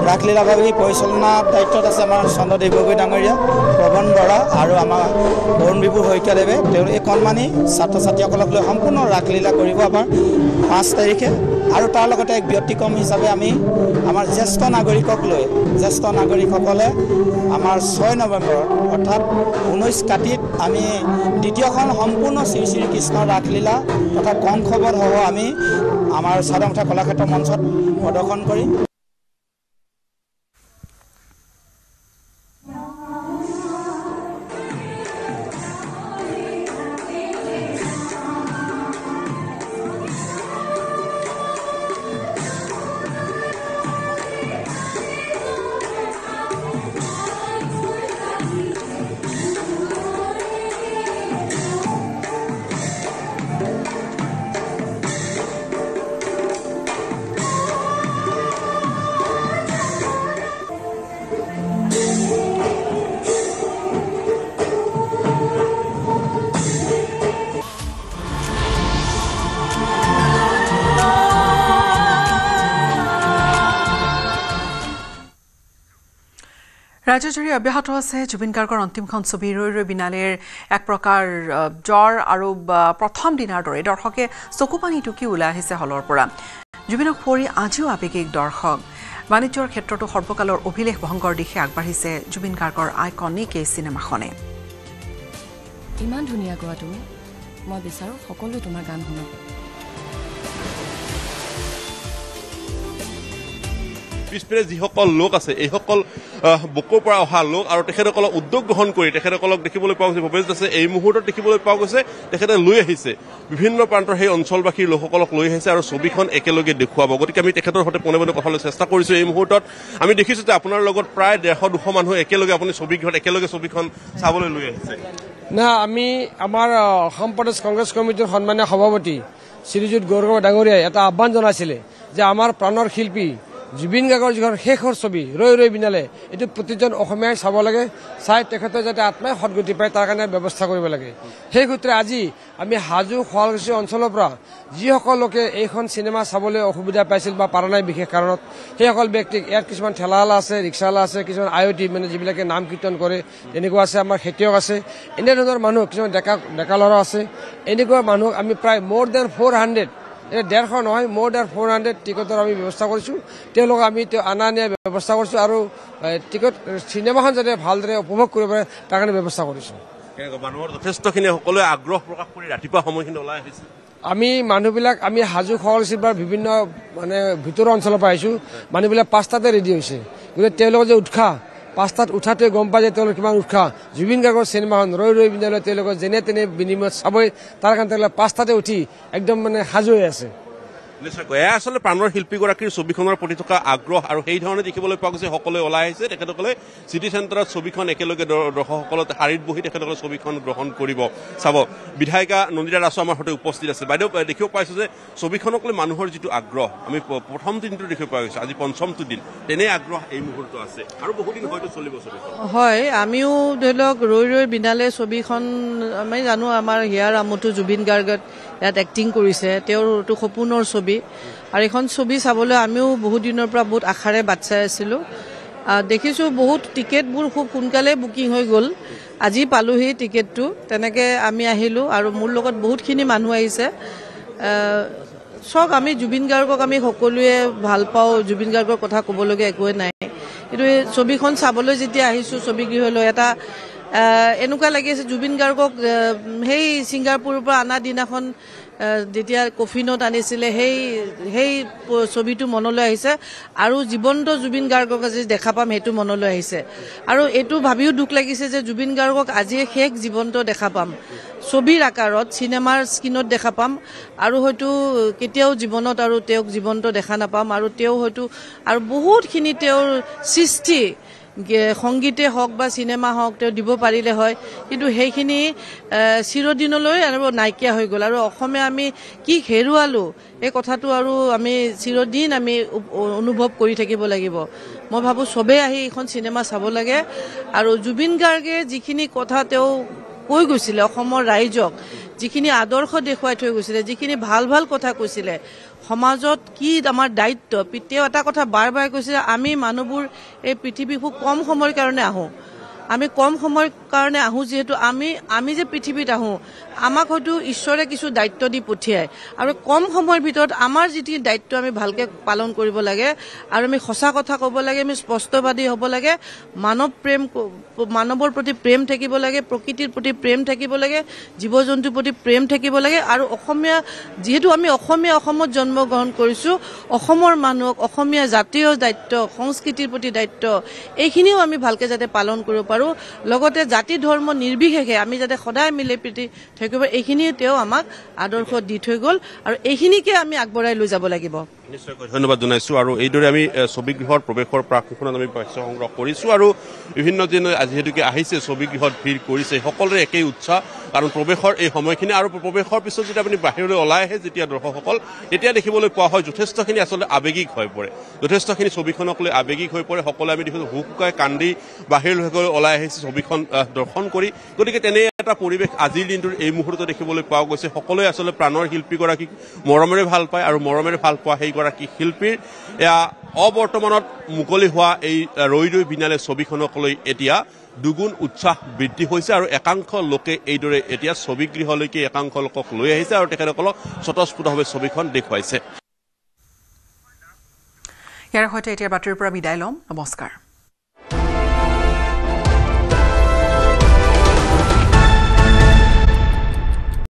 ৰাসলীলাভাগী পৰিচালনা দায়িত্বত আছে আমাৰ চন্দ্ৰদেৱ গগৈ ডাঙৰীয়া, প্ৰৱণ বৰা আৰু আমাৰ বৰুণ বিভূ শইকীয়াদেৱে। তেওঁ এই কণমানি ছাত্ৰ ছাত্ৰীসকলক লৈ সম্পূৰ্ণ ৰাসলীলা কৰিব আমাৰ 5 তাৰিখে। আৰু তাৰ লগতে এক ব্যতিক্ৰম হিচাপে আমি আমাৰ জ্যেষ্ঠ নাগৰিকক লৈ জ্যেষ্ঠ নাগৰিকসকলে আমাৰ 6 নৱেম্বৰত অৰ্থাৎ 19 কাতিত আমি দ্বিতীয়খন সম্পূৰ্ণ শ্ৰী শ্ৰী কৃষ্ণৰ ৰাসলীলা তথা কংসবধসহ আমি আমাৰ চাদমঠা কলাক্ষেত্ৰ মঞ্চত প্ৰদৰ্শন কৰিম। ৰাজ্যজুৰি অব্যাহত আছে জুবিন গাৰ্গৰ অন্তিমখন ছবি ৰৈ ৰৈ বিনালেৰ এক প্ৰকাৰ জ্বৰ আৰু প্ৰথম দিনাৰ দৰে দৰ্শকে চকুপানী টুকি ওলাই আহিছে হলৰ পৰা। জুবিনক ফুৰি আজিও আৱেগিক দৰ্শক। বাণিজ্যৰ ক্ষেত্ৰতো সৰ্বকালৰ অভিলেখ ভংগৰ দিশে আগবাঢ়িছে জুবিন গাৰ্গৰ আইকনিক এই চিনেমাখনে। ইমান ধুনীয়া গোৱা তুমি, মই বিচাৰোঁ সকলোৱে তোমাৰ গান শুনক। পিছপিনে যিসকল লোক আছে এইসকল বুকুৰ পৰা অহা লোক আৰু তেখেতসকলক উদ্যোগ গ্ৰহণ কৰি তেখেতসকলক দেখিবলৈ পোৱা গৈছে। ভৱেশ দাসে এই মুহূৰ্তত দেখিবলৈ পোৱা গৈছে তেখেতে লৈ আহিছে বিভিন্ন প্ৰান্তৰ সেই অঞ্চলবাসীৰ লোকসকলক লৈ আহিছে আৰু ছবিখন একেলগে দেখুৱাব। গতিকে আমি তেখেতৰ সৈতে পোনে পোনে কথালৈ চেষ্টা কৰিছোঁ। এই মুহূৰ্তত আমি দেখিছোঁ যে আপোনাৰ লগত প্ৰায় 150-200 মানুহ একেলগে আপুনি ছবিঘৰত একেলগে ছবিখন চাবলৈ লৈ আহিছে। না, আমি আমাৰ অসম প্ৰদেশ কংগ্ৰেছ কমিটিৰ সন্মানীয় সভাপতি শ্ৰীযুত গৌৰৱ ডাঙৰীয়াই এটা আহ্বান জনাইছিলে যে আমাৰ প্ৰাণৰ শিল্পী জুবিন গাৰ্গৰ যিখন শেষৰ ছবি ৰৈ ৰৈ বিনালে এইটো প্ৰতিজন অসমীয়াই চাব লাগে, চাই তেখেতে যাতে আত্মাই সদগতি পায় তাৰ কাৰণে ব্যৱস্থা কৰিব লাগে। সেই সূত্ৰে আজি আমি হাজো শুৱালকুছি অঞ্চলৰ পৰা যিসকল লোকে এইখন চিনেমা চাবলৈ অসুবিধা পাইছিল বা পাৰা নাই বিশেষ কাৰণত সেইসকল ব্যক্তিক ইয়াত কিছুমান ঠেলাৱালা আছে, ৰিক্সাৱালা আছে, কিছুমান আয়তী মানে যিবিলাকে নাম কীৰ্তন কৰে তেনেকুৱা আছে, আমাৰ খেতিয়ক আছে, এনেধৰণৰ মানুহ কিছুমান ডেকা ল'ৰা আছে। এনেকুৱা মানুহ আমি প্ৰায় মোৰ দেন 400 150 নহয় মোৰ দেন 400 টিকটৰ আমি ব্যৱস্থা কৰিছোঁ। তেওঁলোকক আমি অনা নিয়াৰ ব্যৱস্থা কৰিছোঁ আৰু টিকট চিনেমাখন যাতে ভালদৰে উপভোগ কৰিব পাৰে তাৰ কাৰণে ব্যৱস্থা কৰিছোঁ। মানুহৰ যথেষ্টখিনি সকলোৱে আগ্ৰহ প্ৰকাশ কৰি ৰাতিপুৱা সময়খিনি ওলাই আহিছে। আমি মানুহবিলাক আমি হাজো শুৱালকুছিৰ পৰা বিভিন্ন মানে ভিতৰৰ অঞ্চলৰ পৰা আহিছোঁ। মানুহবিলাক 5টাতে ৰেডি হৈছে। গতিকে তেওঁলোকৰ যে উৎসাহ 5টাত উঠাটোৱে গম পায় যে তেওঁলোকৰ কিমান উৎসাহ। জুবিন গাৰ্গৰ চিনেমাখন ৰৈ ৰৈ বিনালে তেওঁলোকৰ যেনে তেনে বিনিময়ত চাবই, তাৰ কাৰণে তেওঁলোকে 5টাতে উঠি একদম মানে সাজু হৈ আছে। নিশ্চয়কৈ এয়া আচলতে প্ৰাণৰ শিল্পীগৰাকীৰ ছবিখনৰ প্ৰতি থকা আগ্ৰহ আৰু সেই ধৰণে দেখিবলৈ পোৱা গৈছে। সকলোৱে ওলাই আহিছে, তেখেতসকলে চিটি চেণ্টাৰত ছবিখন একেলগে দৰ্শকসকলে শাৰীত বহি তেখেতসকলে ছবিখন গ্ৰহণ কৰিব চাব। বিধায়িকা নন্দিতা দাসো আমাৰ সৈতে উপস্থিত আছে। বাইদেউ, দেখিব পাইছোঁ যে ছবিখনক লৈ মানুহৰ যিটো আগ্ৰহ আমি প্ৰথম দিনটো দেখিব পোৱা গৈছোঁ, আজি 5মটো দিন তেনে আগ্ৰহ এই মুহূৰ্ত আছে আৰু বহুদিন হয়তো চলিব ছবিখন। হয়, আমিও ধৰি লওক ৰৈ ৰৈ বিনালে ছবিখন আমি জানো আমাৰ হিয়াৰ আমঠু জুবিন গাৰ্গত ইয়াত এক্টিং কৰিছে, তেওঁৰটো সপোনৰ ছবি আৰু এইখন ছবি চাবলৈ আমিও বহুত দিনৰ পৰা বহুত আশাৰে বাট চাই আছিলোঁ। দেখিছোঁ বহুত টিকেটবোৰ খুব সোনকালে বুকিং হৈ গ'ল। আজি পালোহি টিকেটটো, তেনেকৈ আমি আহিলোঁ আৰু মোৰ লগত বহুতখিনি মানুহ আহিছে। চাওক, আমি জুবিন গাৰ্গক আমি সকলোৱে ভাল পাওঁ, জুবিন গাৰ্গৰ কথা ক'বলগীয়া একোৱে নাই। কিন্তু এই ছবিখন চাবলৈ যেতিয়া আহিছোঁ ছবিগৃহলৈ, এটা এনেকুৱা লাগি আছে জুবিন গাৰ্গক সেই ছিংগাপুৰৰ পৰা অনা দিনাখন যেতিয়া কফিনত আনিছিলে সেই ছবিটো মনলৈ আহিছে আৰু জীৱন্ত জুবিন গাৰ্গক আজি দেখা পাম সেইটো মনলৈ আহিছে। আৰু এইটো ভাবিও দুখ লাগিছে যে জুবিন গাৰ্গক আজি শেষ জীৱন্ত দেখা পাম, ছবিৰ আকাৰত চিনেমাৰ স্ক্ৰীণত দেখা পাম আৰু হয়তো কেতিয়াও জীৱনত আৰু তেওঁক জীৱন্ত দেখা নাপাম। আৰু তেওঁ হয়তো আৰু বহুতখিনি তেওঁৰ সৃষ্টি সংগীতে হওক বা চিনেমা হওক তেওঁ দিব পাৰিলে হয়, কিন্তু সেইখিনি চিৰদিনলৈ আৰু নাইকিয়া হৈ গ'ল। আৰু অসমে আমি কি হেৰুৱালোঁ এই কথাটো আৰু আমি চিৰদিন আমি অনুভৱ কৰি থাকিব লাগিব। মই ভাবোঁ চবেই আহি এইখন চিনেমা চাব লাগে আৰু জুবিন গাৰ্গে যিখিনি কথা তেওঁ কৈ গৈছিলে অসমৰ ৰাইজক, যিখিনি আদৰ্শ দেখুৱাই থৈ গৈছিলে, যিখিনি ভাল ভাল কথা কৈছিলে, সমাজত কি আমাৰ দায়িত্ব। তেওঁ এটা কথা বাৰ বাৰ কৈছিলে, আমি মানুহবোৰ এই পৃথিৱীত খুব কম সময়ৰ কাৰণে আহোঁ, আমি কম সময়ৰ কাৰণে আহোঁ, যিহেতু আমি যে পৃথিৱীত আহোঁ, আমাক হয়তো ঈশ্বৰে কিছু দায়িত্ব দি পঠিয়ায়, আৰু কম সময়ৰ ভিতৰত আমাৰ যিটো দায়িত্ব আমি ভালকৈ পালন কৰিব লাগে, আৰু আমি সঁচা কথা ক'ব লাগে, আমি স্পষ্টবাদী হ'ব লাগে, মানৱৰ প্ৰতি প্ৰেম থাকিব লাগে, প্ৰকৃতিৰ প্ৰতি প্ৰেম থাকিব লাগে, জীৱ জন্তুৰ প্ৰতি প্ৰেম থাকিব লাগে। আৰু অসমীয়া, যিহেতু আমি অসমত জন্মগ্ৰহণ কৰিছোঁ, অসমৰ মানুহক অসমীয়া জাতীয় দায়িত্ব, সংস্কৃতিৰ প্ৰতি দায়িত্ব, এইখিনিও আমি ভালকৈ যাতে পালন কৰিব পাৰোঁ। লগতে জাতি ধৰ্ম নিৰ্বিশেষে আমি যাতে সদায় মিলি প্ৰীতি থাকিব, এইখিনিও তেওঁ আমাক আদৰ্শ দি থৈ গ'ল, আৰু এইখিনিকে আমি আগবঢ়াই লৈ যাব লাগিব। নিশ্চয়কৈ ধন্যবাদ জনাইছোঁ। আৰু এইদৰে আমি ছবিগৃহৰ প্ৰৱেশৰ প্ৰাকখনত আমি প্ৰাচ্য সংগ্ৰহ কৰিছোঁ, আৰু বিভিন্ন দিনে যিহেতুকে আহিছে ছবিগৃহত ভিৰ কৰিছে, সকলোৰে একেই উৎসাহ, কাৰণ প্ৰৱেশৰ এই সময়খিনি, আৰু প্ৰৱেশৰ পিছত যেতিয়া আপুনি বাহিৰলৈ ওলাই আহে যেতিয়া দৰ্শকসকল, তেতিয়া দেখিবলৈ পোৱা হয় যথেষ্টখিনি আচলতে আৱেগিক হৈ পৰে, যথেষ্টখিনি ছবিখনক লৈ আৱেগিক হৈ পৰে। সকলোৱে আমি দেখিছোঁ হুকুকাই কান্দি বাহিৰলৈ ওলাই আহিছে ছবিখন দৰ্শন কৰি। গতিকে তেনে এটা পৰিৱেশ আজিৰ দিনটোৰ এই মুহূৰ্তত দেখিবলৈ পোৱা গৈছে। সকলোৱে আচলতে প্ৰাণৰ শিল্পীগৰাকীক মৰমেৰে ভাল পায়, আৰু মৰমেৰে ভাল পোৱা সেইগৰাকী শিল্পীৰ এয়া অবৰ্তমানত মুকলি হোৱা এই ৰৈ ৰৈ বিনালে ছবিখনক লৈ এতিয়া দুগুণ উৎসাহ বৃদ্ধি হৈছে, আৰু একাংশ লোকে এইদৰে এতিয়া ছবিগৃহলৈকে একাংশ লোকক লৈ আহিছে, আৰু তেখেতসকলক স্বতঃস্ফূৰ্তভাৱে ছবিখন দেখুৱাইছে। ইয়াৰ সৈতে এতিয়া বাতৰিৰ পৰা বিদায় ল'ম। নমস্কাৰ।